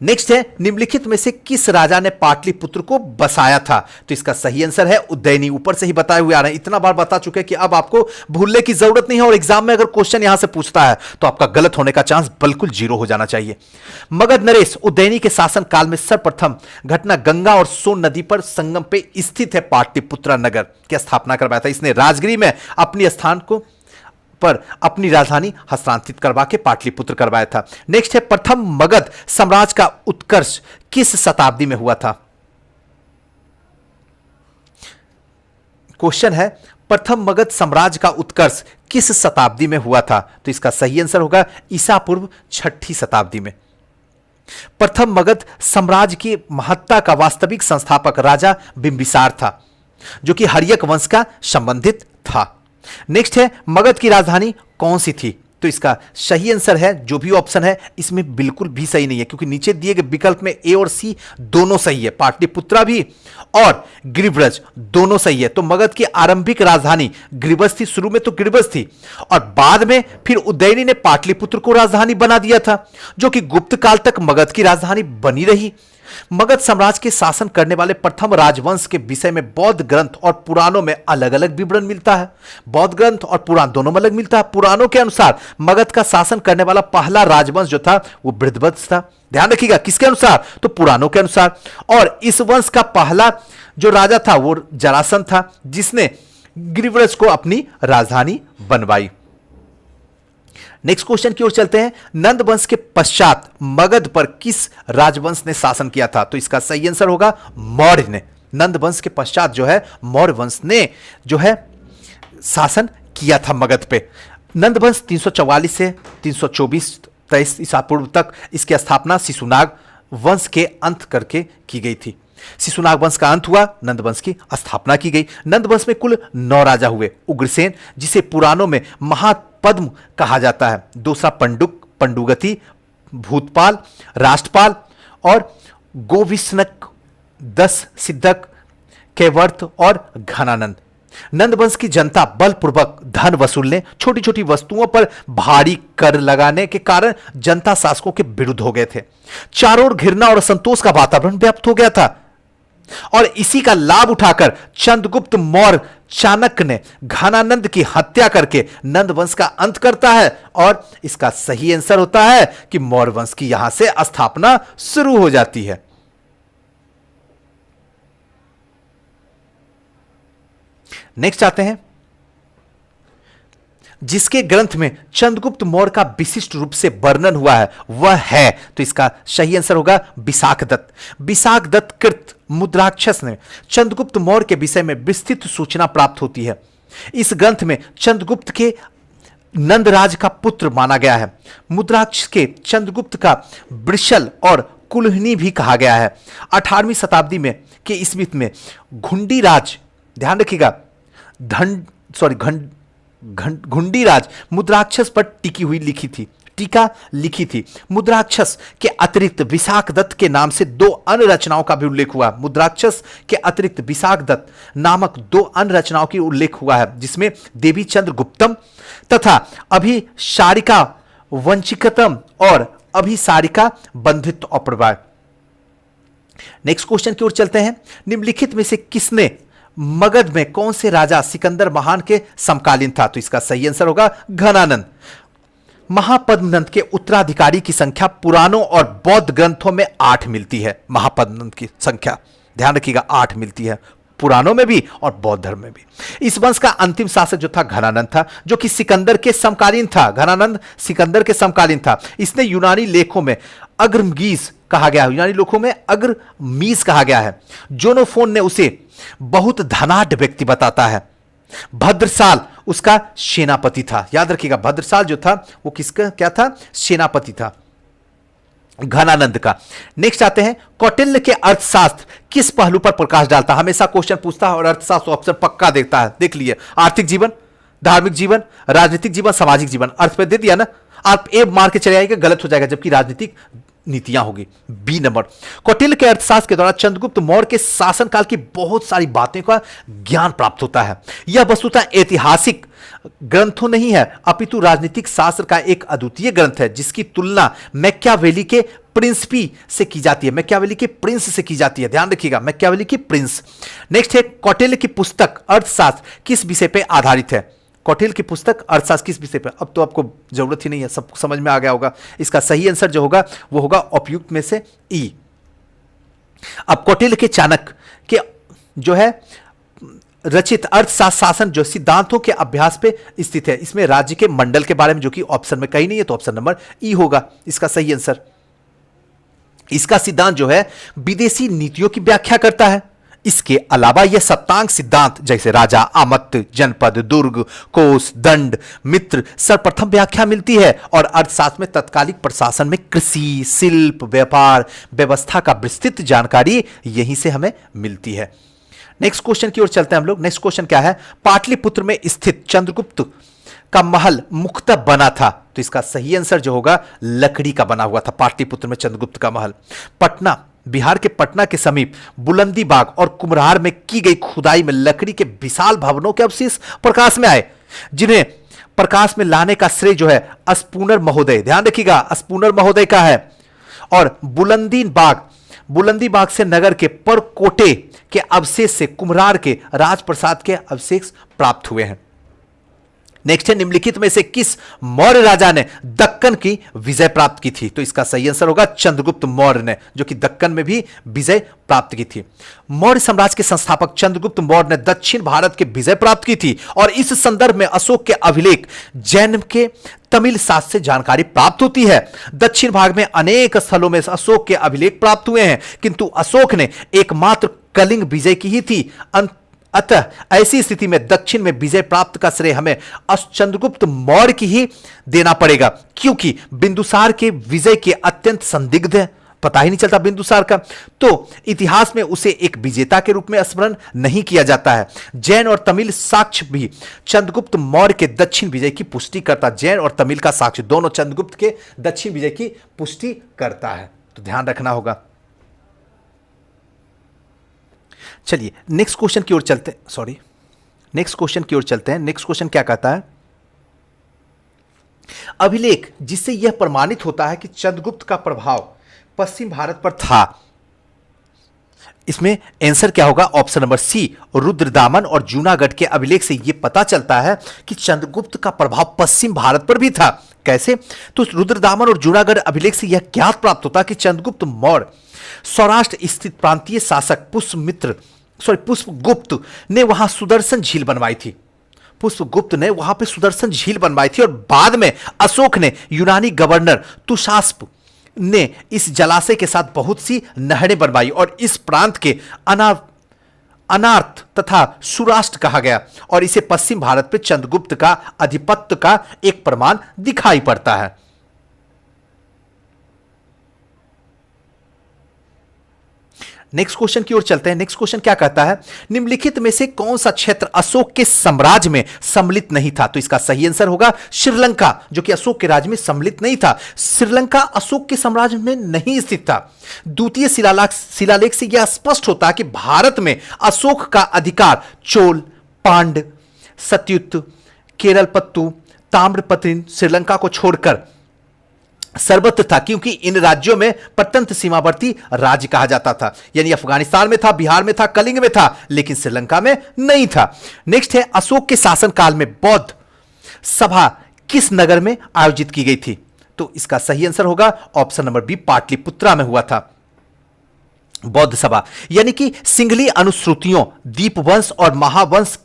नेक्स्ट है, निम्नलिखित में से किस राजा ने पाटलिपुत्र को बसाया था? तो इसका सही आंसर है उज्जैनी। ऊपर से ही बताए हुए आ रहे हैं, इतना बार बता चुके हैं कि अब आपको भूलने की जरूरत नहीं है। और एग्जाम में अगर क्वेश्चन यहां से पूछता है तो आपका गलत होने का चांस बिल्कुल जीरो हो जाना चाहिए। मगध नरेश उज्जैनी के शासन काल में सर्वप्रथम घटना गंगा और सोन नदी पर संगम पे स्थित है पाटलिपुत्र नगर की स्थापना करवाया था। इसने राजगिरी में अपनी स्थान को पर अपनी राजधानी हस्तांतरित करवा के पाटलिपुत्र करवाया था। नेक्स्ट है, प्रथम मगध साम्राज्य का उत्कर्ष किस शताब्दी में हुआ था? क्वेश्चन है, प्रथम मगध साम्राज्य का उत्कर्ष किस शताब्दी में हुआ था? तो इसका सही आंसर होगा ईसा पूर्व 6ठी शताब्दी में। प्रथम मगध साम्राज्य की महत्ता का वास्तविक संस्थापक राजा बिंबिसार था, जो कि हर्यक वंश का संबंधित था। नेक्स्ट है, मगध की राजधानी कौन सी थी? तो इसका सही आंसर है, जो भी ऑप्शन है इसमें बिल्कुल भी सही नहीं है, क्योंकि नीचे दिए गए विकल्प में ए और सी दोनों सही है। पाटलिपुत्रा भी और गिरिब्रज दोनों सही है। तो मगध की आरंभिक राजधानी गिरिब्रज थी। शुरू में तो गिरिब्रज थी और बाद में फिर उज्जैनी ने पाटलिपुत्र को राजधानी बना दिया था, जो कि गुप्त काल तक मगध की राजधानी बनी रही। मगध साम्राज्य के शासन करने वाले प्रथम राजवंश के विषय में बौद्ध ग्रंथ और पुराणों में अलग अलग विवरण मिलता है। बौद्ध ग्रंथ और पुराण दोनों में अलग मिलता है। पुराणों के अनुसार मगध का शासन करने वाला पहला राजवंश जो था वो बृहद्वंश था। ध्यान रखिएगा, किसके अनुसार? तो पुराणों के अनुसार। और इस वंश का पहला जो राजा था वो जरासंध था, जिसने गिरिव्रज को अपनी राजधानी बनवाई। नेक्स्ट क्वेश्चन की ओर चलते हैं। नंद वंश के पश्चात मगध पर किस राजवंश ने शासन किया था? तो इसका सही आंसर होगा मौर्य ने। नंद वंश के पश्चात जो है मौर्य वंश ने जो है शासन किया था मगध पे। नंद वंश 344 से 323 ईसा पूर्व तक इसकी स्थापना शिशुनाग वंश के अंत करके की गई थी। शिशुनाग वंश का अंत हुआ, नंद वंश की स्थापना की गई। नंद वंश में कुल 9 राजा हुए। उग्रसेन, जिसे पुराणों में महापद्म कहा जाता है, दूसरा पंडुक, पंडुगति, भूतपाल, राष्ट्रपाल और गोविष्णक, 10 सिद्धक, कैवर्त और घनानंद। नंद वंश की जनता बलपूर्वक धन वसूलने, छोटी छोटी वस्तुओं पर भारी कर लगाने के कारण जनता शासकों के विरुद्ध हो गए थे। चारों ओर घृणा और असंतोष का वातावरण व्याप्त हो गया था और इसी का लाभ उठाकर चंद्रगुप्त मौर्य चाणक्य ने घनानंद की हत्या करके नंद वंश का अंत करता है। और इसका सही आंसर होता है कि मौर्य वंश की यहां से स्थापना शुरू हो जाती है। नेक्स्ट आते हैं, जिसके ग्रंथ में चंद्रगुप्त मौर्य का विशिष्ट रूप से वर्णन हुआ है वह है, तो इसका सही आंसर होगा विशाखदत्त। विशाखदत्त कृत मुद्राक्षस ने चंद्रगुप्त मौर्य के विषय में विस्तृत सूचना प्राप्त होती है। इस ग्रंथ में चंद्रगुप्त के नंदराज का पुत्र माना गया है। मुद्राक्ष के चंद्रगुप्त का वृषल और कुलहनी भी कहा गया है। 18वीं शताब्दी में के ईस्वी में घुंडीराज, ध्यान रखिएगा, घुंडीराज मुद्राक्षस पर टीका लिखी थी। मुद्राक्षस के अतिरिक्त विशाखदत्त के नाम से 2 अन्य रचनाओं का भी उल्लेख हुआ। मुद्राक्षस के अतिरिक्त विशाखदत्त नामक 2 अन्य रचनाओं की उल्लेख हुआ है, जिसमें देवी चंद्रगुप्तम तथा अभिसारिका वंचिकतम और अभिसारिका बंधित्व अप्रवाय। नेक्स्ट क्वेश्चन की ओर चलते हैं। निम्नलिखित में से किसने मगध में कौन से राजा सिकंदर महान के समकालीन था? तो इसका सही आंसर होगा घनानंद। महापद्मनंद के उत्तराधिकारी की संख्या पुराणों और बौद्ध ग्रंथों में 8 मिलती है। महापद्मनंद की संख्या ध्यान रखिएगा 8 मिलती है, पुराणों में भी और बौद्ध धर्म में भी। इस वंश का अंतिम शासक जो था घनानंद था, जो कि सिकंदर के समकालीन था। घनानंद सिकंदर के समकालीन था। इसने यूनानी लेखों में अग्रमीज कहा गया है, यूनानी लेखों में अग्रमीज कहा गया है। जोनोफोन ने उसे बहुत धनाढ्य व्यक्ति बताता है। भद्रसाल उसका सेनापति था। याद रखिएगा, भद्रसाल जो था वो किसका क्या था? सेनापति था घनानंद का। नेक्स्ट आते हैं, कौटिल्य के अर्थशास्त्र किस पहलू पर प्रकाश डालता है? हमेशा क्वेश्चन पूछता है और अर्थशास्त्र ऑप्शन पक्का देता है। देख लीजिए, आर्थिक जीवन, धार्मिक जीवन, राजनीतिक जीवन, सामाजिक जीवन। अर्थ पे दे दिया ना, आप ए मार के चले आएंगे, गलत हो जाएगा, जबकि राजनीतिक नीतियां होगी। बी नंबर, कौटिल्य के अर्थशास्त्र के द्वारा चंद्रगुप्त मौर्य के शासनकाल की बहुत सारी बातें का ज्ञान प्राप्त होता है। यह वस्तुतः ऐतिहासिक ग्रंथों नहीं है, अपितु राजनीतिक शास्त्र का एक अद्वितीय ग्रंथ है, जिसकी तुलना मैकियावेली के प्रिंसिपी से की जाती है, मैकियावेली के प्रिंस से की जाती है। ध्यान रखिएगा, मैकियावेली की प्रिंस। नेक्स्ट है, कौटिल्य की पुस्तक अर्थशास्त्र किस विषय पर आधारित है? कौटिल्य की पुस्तक अर्थशास्त्र किस विषय पर? अब तो आपको जरूरत ही नहीं है, सब समझ में आ गया होगा। इसका सही आंसर जो होगा वो होगा उपयुक्त में से ई। अब कौटिल्य के चाणक्य के जो है रचित अर्थशास्त्र शासन जो सिद्धांतों के अभ्यास पे स्थित है, इसमें राज्य के मंडल के बारे में, जो कि ऑप्शन में कहीं नहीं है, तो ऑप्शन नंबर ई होगा इसका सही आंसर। इसका सिद्धांत जो है विदेशी नीतियों की व्याख्या करता है। इसके अलावा यह सप्तांग सिद्धांत जैसे राजा, आमत्त, जनपद, दुर्ग, कोष, दंड, मित्र सर्वप्रथम व्याख्या मिलती है। और अर्थशास्त्र में तत्कालिक प्रशासन में कृषि, शिल्प, व्यापार व्यवस्था का विस्तृत जानकारी यहीं से हमें मिलती है। नेक्स्ट क्वेश्चन की ओर चलते हैं हम लोग। नेक्स्ट क्वेश्चन क्या है? पाटलिपुत्र में स्थित चंद्रगुप्त का महल मुख्यतः बना था, तो इसका सही आंसर जो होगा लकड़ी का बना हुआ था पाटलिपुत्र में चंद्रगुप्त का महल। पटना, बिहार के पटना के समीप बुलंदी बाग और कुम्हरार में की गई खुदाई में लकड़ी के विशाल भवनों के अवशेष प्रकाश में आए, जिन्हें प्रकाश में लाने का श्रेय जो है अस्पूनर महोदय, ध्यान रखिएगा, अस्पूनर महोदय का है। और बुलंदी बाग से नगर के परकोटे के अवशेष से कुम्हरार के राजप्रसाद के अवशेष प्राप्त हुए हैं। नेक्स्ट है, निम्नलिखित में से किस मौर्य राजा ने दक्कन की विजय प्राप्त की थी? तो इसका सही आंसर होगा चंद्रगुप्त मौर्य ने, जो कि दक्कन में भी विजय प्राप्त की थी। मौर्य साम्राज्य के संस्थापक चंद्रगुप्त मौर्य ने दक्षिण भारत की विजय प्राप्त की थी, और इस संदर्भ में अशोक के अभिलेख जैन के तमिल शास्त्र से जानकारी प्राप्त होती है। दक्षिण भाग में अनेक स्थलों में अशोक के अभिलेख प्राप्त हुए हैं, किंतु अशोक ने एकमात्र कलिंग विजय की ही थी। अतः ऐसी स्थिति में दक्षिण में विजय प्राप्त का श्रेय हमें चंद्रगुप्त मौर्य की ही देना पड़ेगा, क्योंकि बिंदुसार के विजय के अत्यंत संदिग्ध है, पता ही नहीं चलता बिंदुसार का, तो इतिहास में उसे एक विजेता के रूप में स्मरण नहीं किया जाता है। जैन और तमिल साक्ष्य भी चंद्रगुप्त मौर्य के दक्षिण विजय की पुष्टि करता, जैन और तमिल का साक्ष्य दोनों चंद्रगुप्त के दक्षिण विजय की पुष्टि करता है, तो ध्यान रखना होगा। चलिए नेक्स्ट क्वेश्चन की ओर चलते हैं। नेक्स्ट क्वेश्चन क्या कहता है? अभिलेख जिससे यह प्रमाणित होता है कि चंद्रगुप्त का प्रभाव पश्चिम भारत पर था, इसमें आंसर क्या होगा? ऑप्शन नंबर सी, रुद्रदामन और जूनागढ़ के अभिलेख से यह पता चलता है कि चंद्रगुप्त का प्रभाव पश्चिम भारत पर भी था। कैसे? तो रुद्रदामन और जूनागढ़ अभिलेख से यह ज्ञात प्राप्त होता है कि चंद्रगुप्त मौर्य सौराष्ट्र स्थित प्रांतीय शासक पुष्पगुप्त ने वहां सुदर्शन झील बनवाई थी। पुष्पगुप्त ने वहां पे सुदर्शन झील बनवाई थी, और बाद में अशोक ने यूनानी गवर्नर तुषास्प ने इस जलाशय के साथ बहुत सी नहरें बनवाई, और इस प्रांत के अनार्थ तथा सुराष्ट्र कहा गया, और इसे पश्चिम भारत पे चंद्रगुप्त का आधिपत्य का एक प्रमाण दिखाई पड़ता है। नेक्स्ट क्वेश्चन की ओर चलते हैं। नेक्स्ट क्वेश्चन क्या कहता है? निम्नलिखित में से कौन सा क्षेत्र अशोक के साम्राज्य में सम्मिलित नहीं था? तो इसका सही आंसर होगा श्रीलंका, जो कि अशोक के राज्य में सम्मिलित नहीं था। श्रीलंका अशोक के साम्राज्य में नहीं स्थित था। द्वितीय शिलालेख से यह स्पष्ट होता है कि भारत में अशोक का अधिकार चोल, पांड, सत्युत, केरलपत्तु, ताम्रपत्रिन, श्रीलंका को छोड़कर सर्वत्र था, क्योंकि इन राज्यों में प्रत्यंत सीमावर्ती राज्य कहा जाता था। यानी अफगानिस्तान में था, बिहार में था, कलिंग में था, लेकिन श्रीलंका में नहीं था। नेक्स्ट है, अशोक के शासनकाल में बौद्ध सभा किस नगर में आयोजित की गई थी? तो इसका सही आंसर होगा ऑप्शन नंबर बी, पाटलिपुत्रा में हुआ था बौद्ध सभा। यानी कि सिंगली अनुश्रुतियों, दीपवंश और महावंश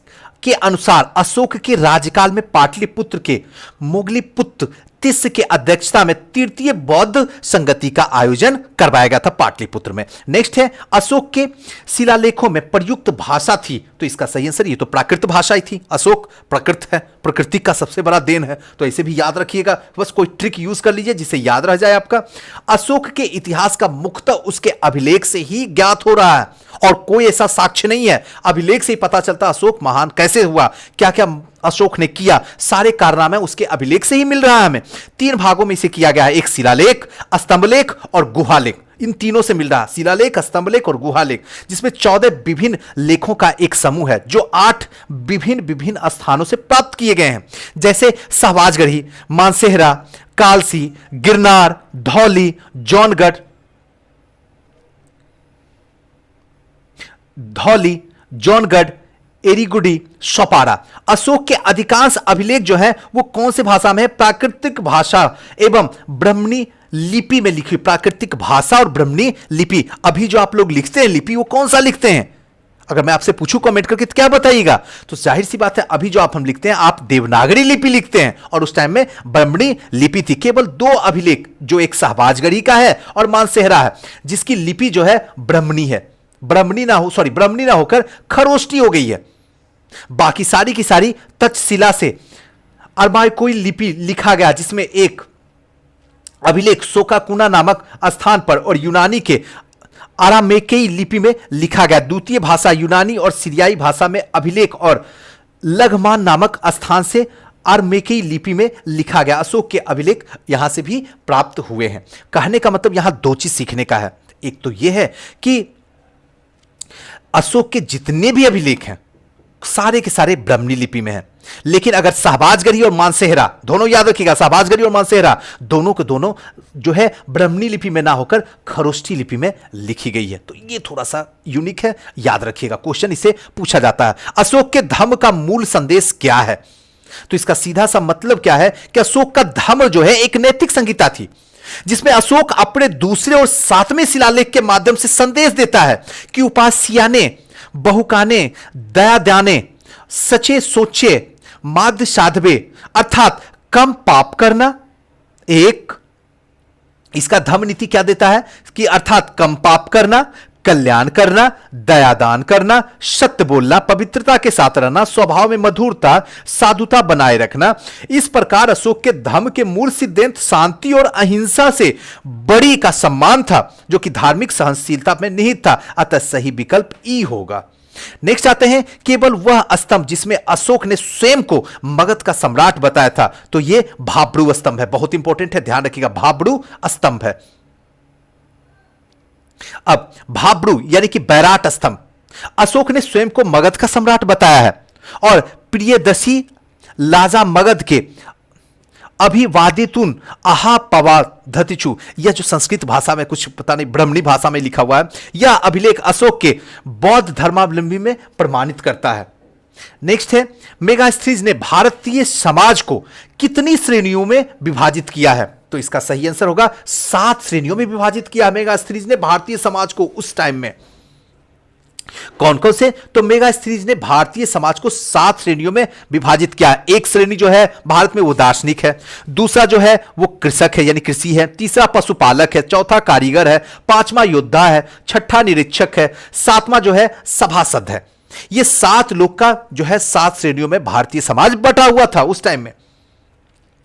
के अनुसार अशोक के राज्यकाल में पाटलिपुत्र के मोगलीपुत्र तिस्य के अध्यक्षता में तृतीय बौद्ध संगति का आयोजन करवाया गया था पाटलिपुत्र में। नेक्स्ट है, अशोक के शिलालेखों में प्रयुक्त भाषा थी, तो इसका सही आंसर, ये तो प्राकृत भाषा ही थी। अशोक प्रकृत है, प्रकृति का सबसे बड़ा देन है, तो ऐसे भी याद रखिएगा, बस कोई ट्रिक यूज कर लीजिए जिससे याद रह जाए आपका। अशोक के इतिहास का मुख्यतः उसके अभिलेख से ही ज्ञात हो रहा है, और कोई ऐसा साक्ष्य नहीं है। अभिलेख से ही पता चलता अशोक महान कैसे हुआ, क्या क्या अशोक ने किया, सारे कारनामे उसके अभिलेख से ही मिल रहा है हमें। 3 भागों में इसे किया गया है, एक शिलालेख, स्तंभलेख और गुहालेख। इन तीनों से मिल रहा है, शिलालेख, स्तंभलेख और गुहालेख, जिसमें 14 विभिन्न लेखों का एक समूह है जो 8 विभिन्न विभिन्न स्थानों से प्राप्त किए गए हैं, जैसे सहबाजगढ़ी, मानसेहरा, कालसी, गिरनार, धौली, जौनगढ़, एरीगुडी, सोपारा। अशोक के अधिकांश अभिलेख जो है वो कौन से भाषा में है? प्राकृतिक भाषा एवं ब्राह्मणी लिपि में लिखी। प्राकृतिक भाषा और ब्राह्मणी लिपि। अभी जो आप लोग लिखते हैं लिपि, वो कौन सा लिखते हैं? अगर मैं आपसे पूछूं कमेंट करके तो क्या बताइएगा? तो जाहिर सी बात है, अभी जो हम लिखते हैं, आप देवनागरी लिपि लिखते हैं, और उस टाइम में ब्राह्मणी लिपि थी। केवल 2 अभिलेख, जो एक सहबाजगढ़ी का है और मानसेहरा है, जिसकी लिपि जो है ब्राह्मणी है। ब्राह्मणी ना होकर खरोष्टी हो गई है। बाकी सारी की सारी तक्षशिला से अरमाइकोई लिपि लिखा गया, जिसमें एक अभिलेख शोकाकुना नामक स्थान पर और यूनानी के अरामेकेई लिपि में लिखा गया। द्वितीय भाषा यूनानी और सीरियाई भाषा में अभिलेख और लघमान नामक स्थान से अरामेकेई लिपि में लिखा गया। अशोक के अभिलेख यहां से भी प्राप्त हुए हैं। कहने का मतलब यहां 2 चीज सीखने का है। एक तो यह है कि अशोक के जितने भी अभिलेख हैं सारे के सारे ब्राह्मणी लिपि में हैं, लेकिन अगर सहबाजगढ़ी और मानसेहरा, दोनों याद रखिएगा, सहबाजगढ़ी और मानसेहरा दोनों के दोनों जो है ब्राह्मणी लिपि में ना होकर खरोष्ठी लिपि में लिखी गई है। तो ये थोड़ा सा यूनिक है, याद रखिएगा, क्वेश्चन इसे पूछा जाता है। अशोक के धम्म का मूल संदेश क्या है? तो इसका सीधा सा मतलब क्या है कि अशोक का धम्म जो है एक नैतिक संहिता थी, जिसमें अशोक अपने दूसरे और 7वें शिलालेख के माध्यम से संदेश देता है कि उपास्याने, बहुकाने, दया दाने, सचे सोचे, माध्य साधवे, अर्थात कम पाप करना। एक इसका धम्म नीति क्या देता है कि अर्थात कम पाप करना, कल्याण करना, दयादान करना, सत्य बोलना, पवित्रता के साथ रहना, स्वभाव में मधुरता, साधुता बनाए रखना। इस प्रकार अशोक के धम्म के मूल सिद्धांत शांति और अहिंसा से बड़ी का सम्मान था, जो कि धार्मिक सहनशीलता में निहित था। अतः सही विकल्प ई होगा। नेक्स्ट आते हैं, केवल वह स्तंभ जिसमें अशोक ने स्वयं को मगध का सम्राट बताया था, तो यह भाब्रू स्तंभ है। बहुत इंपॉर्टेंट है, ध्यान रखिएगा, भाब्रू स्तंभ है। अब भाब्रू यानी कि बैराट स्तंभ, अशोक ने स्वयं को मगध का सम्राट बताया है, और प्रियदर्शी लाजा मगध के अभिवादितुन आहा पवाधतिचु, यह जो संस्कृत भाषा में, कुछ पता नहीं ब्राह्मणी भाषा में लिखा हुआ है, यह अभिलेख अशोक के बौद्ध धर्मावलंबी में प्रमाणित करता है। नेक्स्ट है, मेगास्थनीज ने भारतीय समाज को कितनी श्रेणियों में विभाजित किया है? तो इसका सही आंसर होगा 7 श्रेणियों में विभाजित किया मेगास्थनीज ने भारतीय समाज को उस टाइम में। कौन कौन से? तो मेगास्थनीज ने भारतीय समाज को 7 श्रेणियों में विभाजित किया। एक श्रेणी जो है भारत में वो दार्शनिक है, दूसरा जो है वो कृषक है यानी कृषि है, तीसरा पशुपालक है, चौथा कारीगर है, 5वां योद्धा है, 6ठा निरीक्षक है, 7वां जो है सभासद है। ये 7 लोग का जो है 7 श्रेणियों में भारतीय समाज बटा हुआ था उस टाइम में।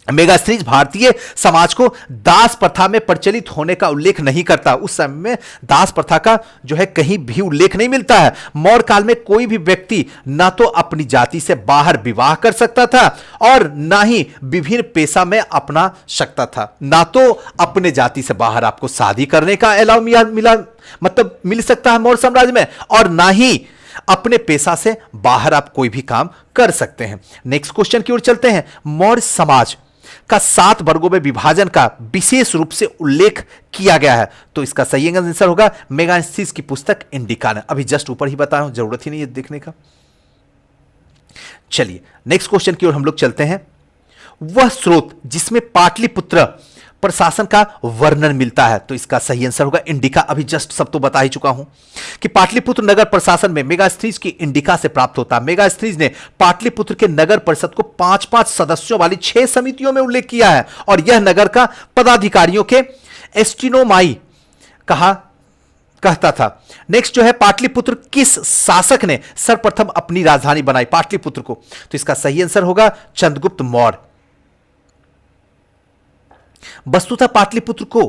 मेगास्थनीज भारतीय समाज को दास प्रथा में प्रचलित होने का उल्लेख नहीं करता। उस समय में दास प्रथा का जो है कहीं भी उल्लेख नहीं मिलता है। मौर्य काल में कोई भी व्यक्ति ना तो अपनी जाति से बाहर विवाह कर सकता था और ना ही विभिन्न पेशा में अपना सकता था। ना तो अपने जाति से बाहर आपको शादी करने का अलाउ मिल सकता है मौर्य साम्राज्य में, और ना ही अपने पेशा से बाहर आप कोई भी काम कर सकते हैं। नेक्स्ट क्वेश्चन की ओर चलते हैं। मौर्य समाज का 7 वर्गों में विभाजन का विशेष रूप से उल्लेख किया गया है, तो इसका सही आंसर होगा मेगास्थनीज की पुस्तक इंडिका ने। अभी जस्ट ऊपर ही बताया हूं, जरूरत ही नहीं है देखने का। चलिए नेक्स्ट क्वेश्चन की ओर हम लोग चलते हैं। वह स्रोत जिसमें पाटलिपुत्र प्रशासन का वर्णन मिलता है, तो इसका सही आंसर होगा इंडिका। अभी जस्ट सब तो बता ही चुका हूं कि पाटलिपुत्र नगर प्रशासन में मेगास्थनीज की इंडिका से प्राप्त होता है। मेगास्थनीज ने पाटलिपुत्र के नगर परिषद को 5-5 सदस्यों वाली 6 समितियों में उल्लेख किया है, और यह नगर का पदाधिकारियों के एस्टिनोमाई कहता था। नेक्स्ट जो है, पाटलिपुत्र किस शासक ने सर्वप्रथम अपनी राजधानी बनाई पाटलिपुत्र को? तो इसका सही आंसर होगा चंद्रगुप्त मौर्य। वस्तुतः पाटलिपुत्र को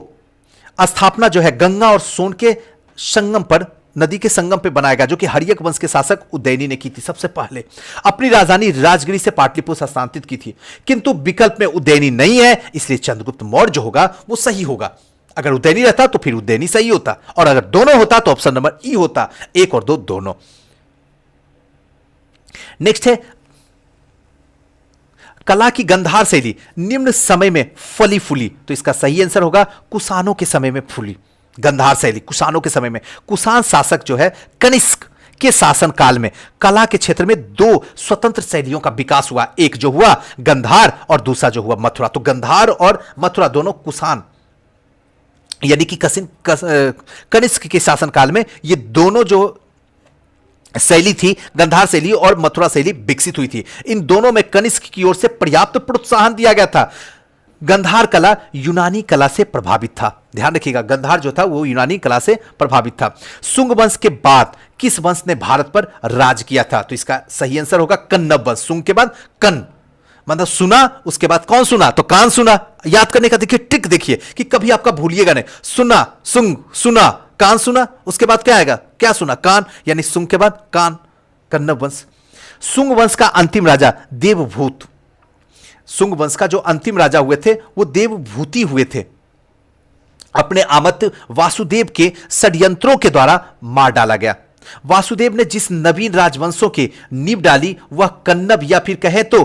स्थापना जो है गंगा और सोन के संगम पर नदी के संगम पे बनाया गया, जो कि हर्यक वंश के शासक उदयनी ने की थी सबसे पहले। अपनी राजधानी राजगिरी से पाटलिपुत्र हस्तांतरित की थी, किंतु विकल्प में उदयनी नहीं है, इसलिए चंद्रगुप्त मौर्य जो होगा वो सही होगा। अगर उदयनी रहता तो फिर उदयनी सही होता, और अगर दोनों होता तो ऑप्शन नंबर ई होता, 1 और 2 दोनों। नेक्स्ट है कला की गंधार शैली निम्न समय में फली फूली, तो इसका सही आंसर होगा कुषाणों के समय में फूली। गंधार शैली कुषाणों के समय में, कुषाण शासक जो है कनिष्क के शासन काल में कला के क्षेत्र में 2 स्वतंत्र शैलियों का विकास हुआ, एक जो हुआ गंधार और दूसरा जो हुआ मथुरा। तो गंधार और मथुरा दोनों कुषाण यानी कि कनिष्क के शासन काल में ये दोनों जो शैली थी, गंधार शैली और मथुरा शैली विकसित हुई थी। इन दोनों में कनिष्क की ओर से पर्याप्त प्रोत्साहन दिया गया था। गंधार कला यूनानी कला से प्रभावित था, ध्यान रखिएगा, गंधार जो था वो यूनानी कला से प्रभावित था। सुंग वंश के बाद किस वंश ने भारत पर राज किया था? तो इसका सही आंसर होगा कन्नब वंश। सुंग के बाद कन्न, मतलब सुना, उसके बाद कौन सुना? तो कान सुना। याद करने का देखिए ट्रिक, देखिए कि कभी आपका भूलिएगा नहीं। सुना, सुंग सुना, कान सुना, उसके बाद क्या आएगा? क्या सुना? कान, यानी सुंग के बाद कान, कन्नब वंश। सुंग वंश का अंतिम राजा देवभूत, सुंग वंश का जो अंतिम राजा हुए थे वो देवभूति हुए थे। अपने आमत वासुदेव के षड्यंत्रों के द्वारा मार डाला गया। वासुदेव ने जिस नवीन राजवंशों की नींव डाली वह कन्नब या फिर कहे तो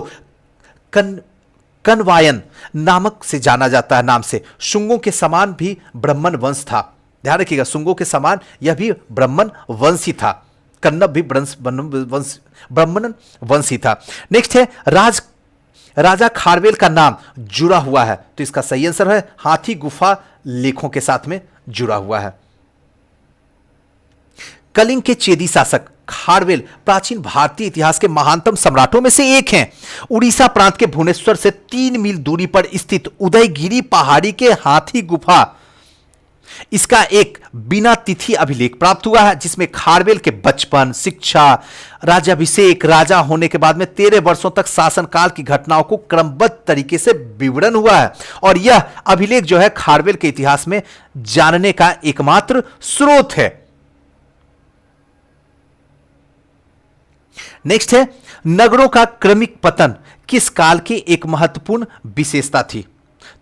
कनवायन नामक से जाना जाता है नाम से। शुंगों के समान भी ब्राह्मण वंश था, ध्यान रखिएगा, शुंगों के समान यह भी ब्राह्मण वंशी था। कन्नब भी ब्राह्मण वंशी था। नेक्स्ट है राजा खारवेल का नाम जुड़ा हुआ है, तो इसका सही आंसर है हाथी गुफा लेखों के साथ में जुड़ा हुआ है। कलिंग के चेदी शासक खारवेल प्राचीन भारतीय इतिहास के महानतम सम्राटों में से एक हैं। उड़ीसा प्रांत के भुवनेश्वर से 3 मील दूरी पर स्थित उदयगिरी पहाड़ी के हाथी गुफा, इसका एक बिना तिथि अभिलेख प्राप्त हुआ है, जिसमें खारवेल के बचपन, शिक्षा, राजाभिषेक, राजा होने के बाद में 13 वर्षों तक शासनकाल की घटनाओं को क्रमबद्ध तरीके से विवरण हुआ है। और यह अभिलेख जो है खारवेल के इतिहास में जानने का एकमात्र स्रोत है। नेक्स्ट है नगरों का क्रमिक पतन किस काल की एक महत्वपूर्ण विशेषता थी?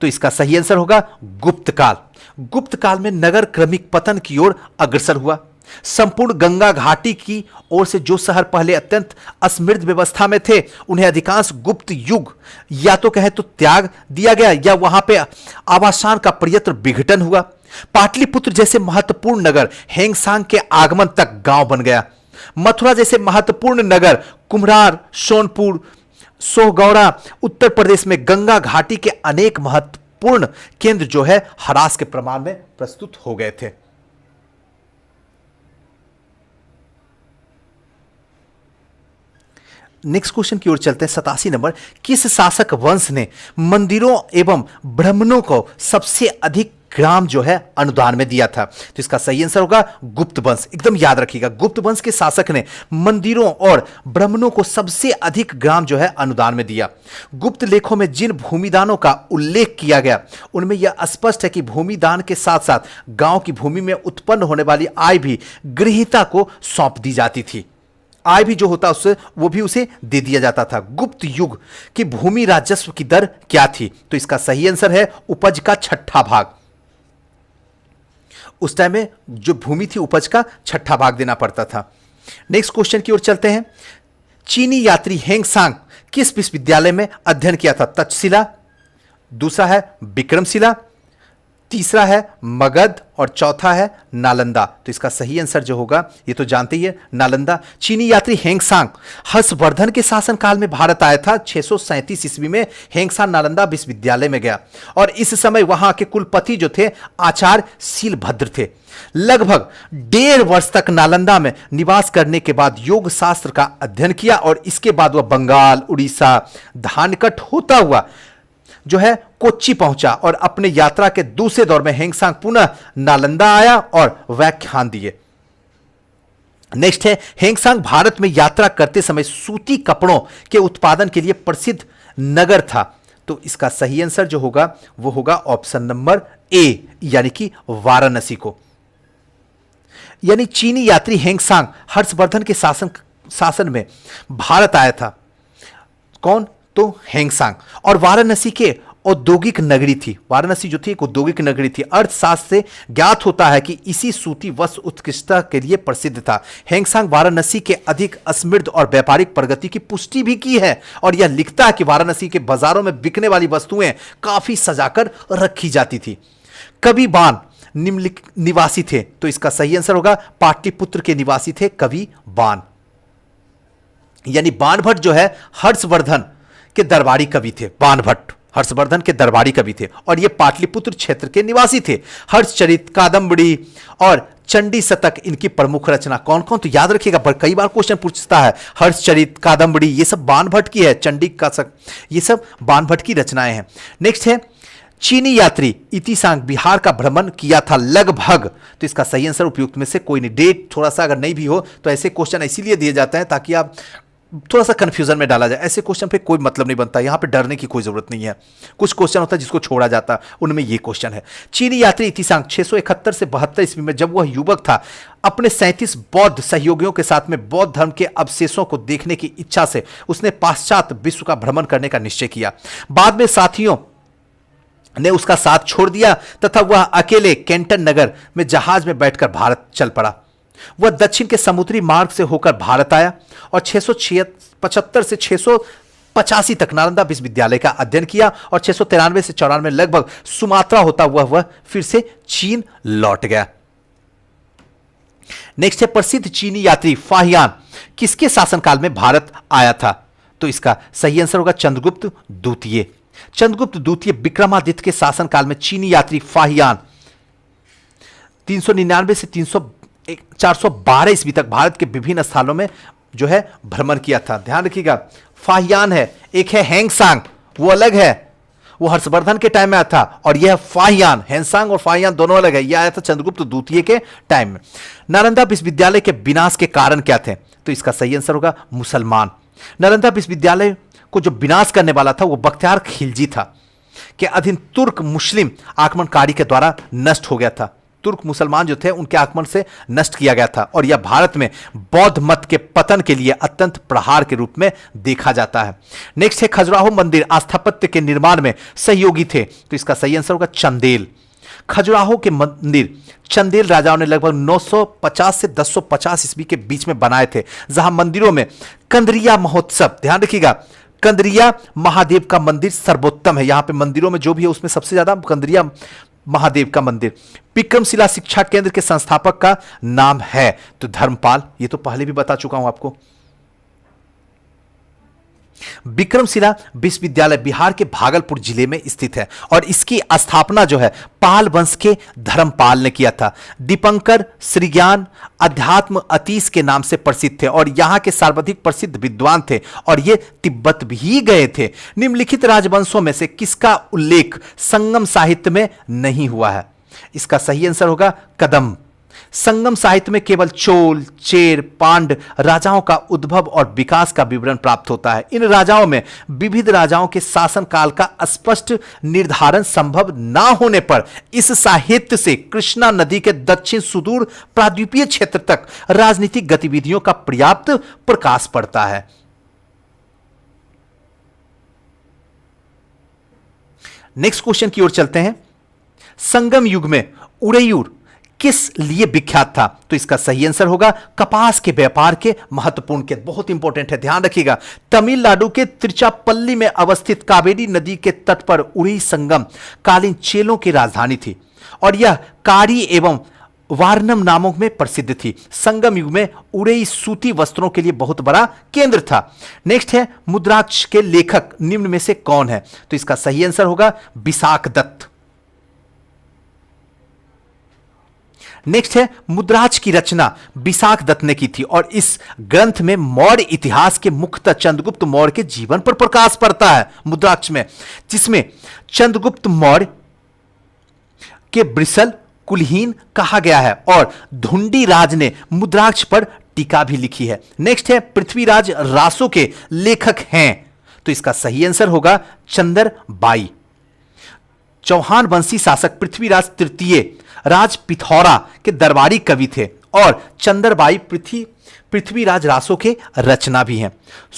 तो इसका सही आंसर होगा गुप्त काल। गुप्त काल में नगर क्रमिक पतन की ओर अग्रसर हुआ। संपूर्ण गंगा घाटी की ओर से जो शहर पहले अत्यंत असमृद्ध व्यवस्था में थे, उन्हें अधिकांश गुप्त युग या तो कहे तो त्याग दिया गया या वहां पे आवासान का प्रयत्न विघटन हुआ। पाटलिपुत्र जैसे महत्वपूर्ण नगर हेंगसांग के आगमन तक गांव बन गया। मथुरा जैसे महत्वपूर्ण नगर कुम्हरार, सोनपुर, सोहगौड़ा उत्तर प्रदेश में गंगा घाटी के अनेक महत्वपूर्ण केंद्र जो है ह्रास के प्रमाण में प्रस्तुत हो गए थे। नेक्स्ट क्वेश्चन की ओर चलते हैं। 87 नंबर, किस शासक वंश ने मंदिरों एवं ब्राह्मणों को सबसे अधिक ग्राम जो है अनुदान में दिया था? तो इसका सही आंसर होगा गुप्त वंश। एकदम याद रखिएगा, गुप्त वंश के शासक ने मंदिरों और ब्राह्मणों को सबसे अधिक ग्राम जो है अनुदान में दिया। गुप्त लेखों में जिन भूमिदानों का उल्लेख किया गया उनमें यह स्पष्ट है कि भूमिदान के साथ साथ गांव की भूमि में उत्पन्न होने वाली आय भी गृहीता को सौंप दी जाती थी। आय भी जो होता उससे वो भी उसे दे दिया जाता था। गुप्त युग की भूमि राजस्व की दर क्या थी? तो इसका सही आंसर है उपज का 6ठा भाग। उस टाइम में जो भूमि थी उपज का 6ठा भाग देना पड़ता था। नेक्स्ट क्वेश्चन की ओर चलते हैं। चीनी यात्री हेंगसांग किस विश्वविद्यालय में अध्ययन किया था? तक्षशिला, दूसरा है विक्रमशिला, तीसरा है मगध और चौथा है नालंदा। तो इसका सही आंसर जो होगा ये तो जानते ही है, नालंदा। चीनी यात्री हेंगसांग हर्षवर्धन के शासनकाल में भारत आया था। 637 ईस्वी में हेंगसांग नालंदा विश्वविद्यालय में गया और इस समय वहां के कुलपति जो थे आचार्य शीलभद्र थे। लगभग 1.5 वर्ष तक नालंदा में निवास करने के बाद योग शास्त्र का अध्ययन किया और इसके बाद वह बंगाल, उड़ीसा, धानकट होता हुआ जो है कोच्चि पहुंचा और अपने यात्रा के दूसरे दौर में हेंगसांग पुनः नालंदा आया और व्याख्यान दिए। नेक्स्ट है, हेंगसांग भारत में यात्रा करते समय सूती कपड़ों के उत्पादन के लिए प्रसिद्ध नगर था। तो इसका सही आंसर जो होगा वो होगा ऑप्शन नंबर ए, यानी कि वाराणसी को। यानी चीनी यात्री हेंगसांग हर्षवर्धन के शासन में भारत आया था। कौन? तो हेंगसांग। और वाराणसी के औद्योगिक नगरी थी, वाराणसी जो थी एक औद्योगिक नगरी थी। अर्थशास्त्र से ज्ञात होता है कि इसी सूती वस्त्र उत्कृष्टता के लिए प्रसिद्ध था। हेंगसांग वाराणसी के अधिक समृद्ध और व्यापारिक प्रगति की पुष्टि भी की है, और यह लिखता है कि वाराणसी के बाजारों में बिकने वाली वस्तुएं काफी सजाकर रखी जाती थी। कवि बान निम्नलिखित निवासी थे, तो इसका सही आंसर होगा पाटलिपुत्र के निवासी थे कवि बान। यानी बाणभट्ट जो है हर्षवर्धन के दरबारी कवि थे। बाणभट्ट हर्षवर्धन के दरबारी कवि थे और ये पाटलिपुत्र क्षेत्र के निवासी थे। हर्षचरित, कादंबरी और चंडी शतक इनकी प्रमुख रचना। कौन कौन? तो याद रखिएगा, पर कई बार क्वेश्चन पूछता है। हर्षचरित, कादंबरी ये सब बाणभट्ट की है। चंडी का शतक ये सब बाणभट्ट की रचनाएं हैं। नेक्स्ट है चीनी यात्री इतिसांग बिहार का भ्रमण किया था लगभग, तो इसका सही आंसर उपयुक्त में से कोई नहीं। डेट थोड़ा सा अगर नहीं भी हो तो ऐसे क्वेश्चन इसीलिए दिए जाते हैं ताकि आप थोड़ा सा कंफ्यूजन में डाला जाए। ऐसे क्वेश्चन पे कोई मतलब नहीं बनता, यहां पे डरने की कोई जरूरत नहीं है। कुछ क्वेश्चन होता है जिसको छोड़ा जाता, उनमें ये क्वेश्चन है। चीनी यात्री इतिसांग 671 से 72 ईस्वी में जब वह युवक था, अपने 37 बौद्ध सहयोगियों के साथ में बौद्ध धर्म के अवशेषों को देखने की इच्छा से उसने पाश्चात्य विश्व का भ्रमण करने का निश्चय किया। बाद में साथियों ने उसका साथ छोड़ दिया तथा वह अकेले कैंटन नगर में जहाज में बैठकर भारत चल पड़ा। वह दक्षिण के समुद्री मार्ग से होकर भारत आया और 675 से 685 तक नालंदा विश्वविद्यालय का अध्ययन किया और 693 से 94 लगभग सुमात्रा होता हुआ वह फिर से चीन लौट गया। नेक्स्ट है प्रसिद्ध चीनी यात्री फाहियान किसके शासनकाल में भारत आया था? तो इसका सही आंसर होगा चंद्रगुप्त द्वितीय। चंद्रगुप्त द्वितीय विक्रमादित्य के शासनकाल में चीनी यात्री फाहियान 399 से 412 ईस्वी तक भारत के विभिन्न स्थानों में जो है भ्रमण किया था। ध्यान रखिएगा, फाहियान है, एक है हेंगसांग, वो अलग है, वो हर्षवर्धन के टाइम में आया था, और यह फाहियान, हेंगसांग और फाहियान दोनों अलग है। यह आया था चंद्रगुप्त द्वितीय के टाइम में। नालंदा विश्वविद्यालय के विनाश के कारण क्या थे? तो इसका सही आंसर होगा मुसलमान। नालंदा विश्वविद्यालय को जो विनाश करने वाला था वो बख्तियार खिलजी था के अधीन तुर्क मुस्लिम आक्रमणकारी के द्वारा नष्ट हो गया था। तुर्क मुसलमान जो थे उनके आक्रमण से नष्ट किया गया था, और यह भारत में बौद्ध मत के पतन के लिए अत्यंत प्रहार के रूप में देखा जाता है। नेक्स्ट है खजुराहो मंदिर स्थापत्य के निर्माण में सहयोगी थे, तो इसका सही आंसर होगा चंदेल। खजुराहो के मंदिर चंदेल राजाओं ने लगभग 950 से 1050 ईस्वी के बीच में बनाए थे, जहां मंदिरों में कंदरिया महोत्सव, ध्यान रखिएगा, कंदरिया महादेव का मंदिर सर्वोत्तम है। यहां पे मंदिरों में जो भी है उसमें सबसे ज्यादा कंदरिया महादेव का मंदिर। विक्रमशिला शिक्षा केंद्र के संस्थापक का नाम है तो धर्मपाल, ये तो पहले भी बता चुका हूं आपको। विक्रमशिला विश्वविद्यालय बिहार के भागलपुर जिले में स्थित है और इसकी स्थापना जो है पाल वंश के धर्मपाल ने किया था। दीपंकर श्रीज्ञान अध्यात्म अतीश के नाम से प्रसिद्ध थे और यहां के सर्वाधिक प्रसिद्ध विद्वान थे और ये तिब्बत भी गए थे। निम्नलिखित राजवंशों में से किसका उल्लेख संगम साहित्य में नहीं हुआ है? इसका सही आंसर होगा कदम्ब। संगम साहित्य में केवल चोल, चेर, पांड राजाओं का उद्भव और विकास का विवरण प्राप्त होता है। इन राजाओं में विविध राजाओं के शासनकाल का स्पष्ट निर्धारण संभव ना होने पर इस साहित्य से कृष्णा नदी के दक्षिण सुदूर प्राद्वीपीय क्षेत्र तक राजनीतिक गतिविधियों का पर्याप्त प्रकाश पड़ता है। नेक्स्ट क्वेश्चन की ओर चलते हैं। संगम युग में उरेयूर किस लिए विख्यात था? तो इसका सही आंसर होगा कपास के व्यापार के महत्वपूर्ण के। बहुत इंपॉर्टेंट है, ध्यान रखिएगा। तमिलनाडु के तिरुचिरापल्ली में अवस्थित कावेरी नदी के तट पर उड़ी संगम कालीन चेलों की राजधानी थी और यह कारी एवं वारनम नामों में प्रसिद्ध थी। संगम युग में उड़ई सूती वस्त्रों के लिए बहुत बड़ा केंद्र था। नेक्स्ट है मुद्राक्ष के लेखक निम्न में से कौन है? तो इसका सही आंसर होगा विशाख दत्त। नेक्स्ट है मुद्राक्ष की रचना विशाख दत्त ने की थी और इस ग्रंथ में मौर्य इतिहास के मुख्यतः चंद्रगुप्त मौर्य के जीवन पर प्रकाश पड़ता है मुद्राक्ष में, जिसमें चंद्रगुप्त मौर्य के ब्रिसल कुलहीन कहा गया है और धुंडी राज ने मुद्राक्ष पर टीका भी लिखी है। नेक्स्ट है पृथ्वीराज रासो के लेखक हैं, तो इसका सही आंसर होगा चंदर बाई। चौहान वंशी शासक पृथ्वीराज तृतीय राज पिथौरा के दरबारी कवि थे और चंद्रबाई पृथ्वीराज रासो के रचना भी हैं।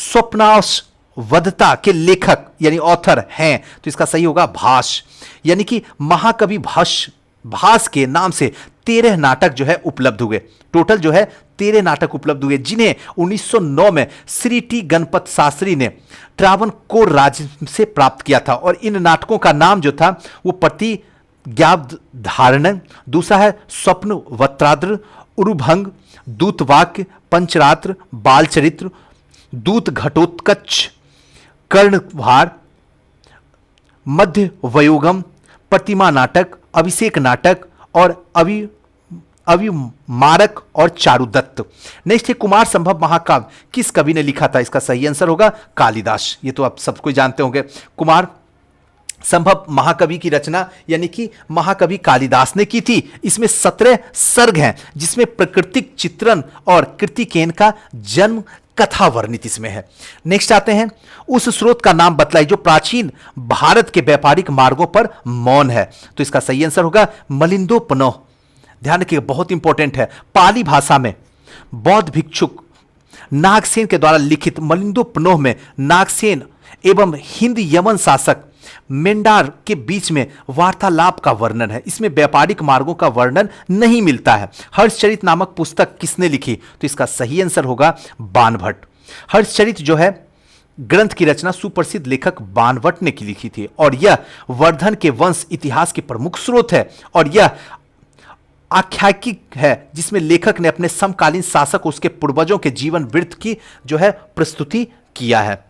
स्वप्नावशवधता के लेखक यानी ऑथर हैं, तो इसका सही होगा भास, यानी कि महाकवि भास के नाम से 13 नाटक जो है उपलब्ध हुए। टोटल जो है 13 नाटक उपलब्ध हुए, जिन्हें 1909 में श्री टी गणपत शास्त्री ने त्रावणकोर राज्य से प्राप्त किया था। और इन नाटकों का नाम जो था वो प्रतिज्ञाधारण, दूसरा है स्वप्न वत्राद्र, उरुभंग, दूतवाक्य, पंचरात्र, बालचरित्र, दूत घटोत्कच, कर्णभार, मध्य वयोगम, प्रतिमा नाटक, अभिषेक नाटक और अविमारक और चारुदत्त। नेक्स्ट है कुमार संभव महाकाव्य किस कवि ने लिखा था? इसका सही आंसर होगा कालिदास। ये तो आप सबको जानते होंगे। कुमार संभव महाकवि की रचना यानी कि महाकवि कालिदास ने की थी। इसमें 17 सर्ग हैं, जिसमें प्राकृतिक चित्रण और कृतिकेन का जन्म कथा वर्णित इसमें है। नेक्स्ट आते हैं, उस स्रोत का नाम बतलाई जो प्राचीन भारत के व्यापारिक मार्गों पर मौन है। तो इसका सही आंसर होगा मिलिंदोपन्ह। ध्यान रखिएगा, बहुत इंपॉर्टेंट है। पाली भाषा में बौद्ध भिक्षुक नागसेन के द्वारा लिखित मिलिंदोपन्ह में नागसेन एवं हिंद यमन शासक मेंडार के बीच में वार्तालाप का वर्णन है। इसमें व्यापारिक मार्गों का वर्णन नहीं मिलता है। हर्षचरित नामक पुस्तक किसने लिखी? तो इसका सही आंसर होगा बाणभट्ट। हर्षचरित जो है ग्रंथ की रचना सुप्रसिद्ध लेखक बाणभट्ट ने की लिखी थी, और यह वर्धन के वंश इतिहास के प्रमुख स्रोत है। और यह आख्यायिक है जिसमें लेखक ने अपने समकालीन शासक उसके पूर्वजों के जीवन वृत्त की जो है प्रस्तुति किया है।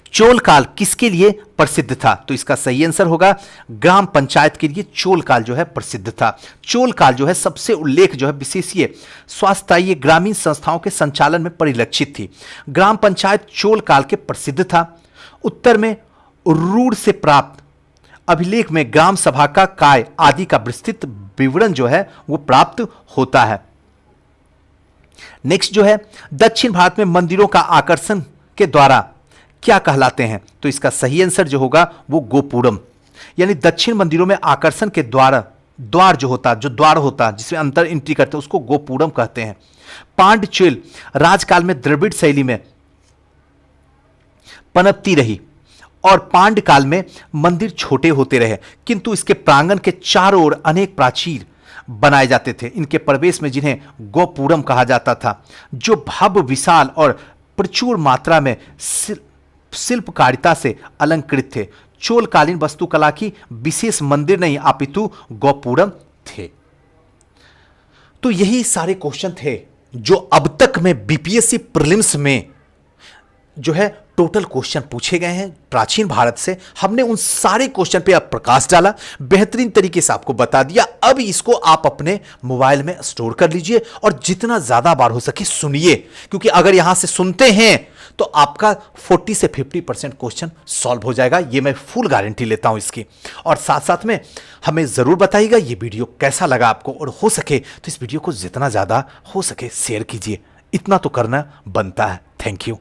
चोल काल किसके लिए प्रसिद्ध था? तो इसका सही आंसर होगा ग्राम पंचायत के लिए चोल काल जो है प्रसिद्ध था। चोल काल जो है सबसे उल्लेख जो है विशेषीय स्वास्थ्य ग्रामीण संस्थाओं के संचालन में परिलक्षित थी। ग्राम पंचायत चोल काल के प्रसिद्ध था। उत्तर में रूढ़ से प्राप्त अभिलेख में ग्राम सभा का काय आदि का विस्तृत विवरण जो है वो प्राप्त होता है। नेक्स्ट जो है, दक्षिण भारत में मंदिरों का आकर्षण के द्वारा क्या कहलाते हैं? तो इसका सही आंसर जो होगा वो गोपुरम, यानी दक्षिण मंदिरों में आकर्षण के द्वार जो द्वार होता जिसमें अंतर एंट्री करते हैं उसको गोपुरम कहते हैं। पांडचेल राजकाल में द्रविड़ शैली में पनपती रही और पांड्य काल में मंदिर छोटे होते रहे, किंतु इसके प्रांगण के चारों ओर अनेक प्राचीर बनाए जाते थे। इनके प्रवेश में जिन्हें गोपुरम कहा जाता था, जो भव्य विशाल और प्रचुर मात्रा में शिल्पकारिता से अलंकृत थे। चोलकालीन वास्तुकला की विशेष मंदिर नहीं अपितु गोपुरम थे। तो यही सारे क्वेश्चन थे जो अब तक में बीपीएससी प्रीलिम्स में जो है टोटल क्वेश्चन पूछे गए हैं प्राचीन भारत से। हमने उन सारे क्वेश्चन पे अब प्रकाश डाला, बेहतरीन तरीके से आपको बता दिया। अब इसको आप अपने मोबाइल में स्टोर कर लीजिए और जितना ज्यादा बार हो सके सुनिए, क्योंकि अगर यहां से सुनते हैं तो आपका 40 से 50% क्वेश्चन सॉल्व हो जाएगा। ये मैं फुल गारंटी लेता हूं इसकी। और साथ साथ में हमें जरूर बताइएगा ये वीडियो कैसा लगा आपको, और हो सके तो इस वीडियो को जितना ज्यादा हो सके शेयर कीजिए। इतना तो करना बनता है। Thank you.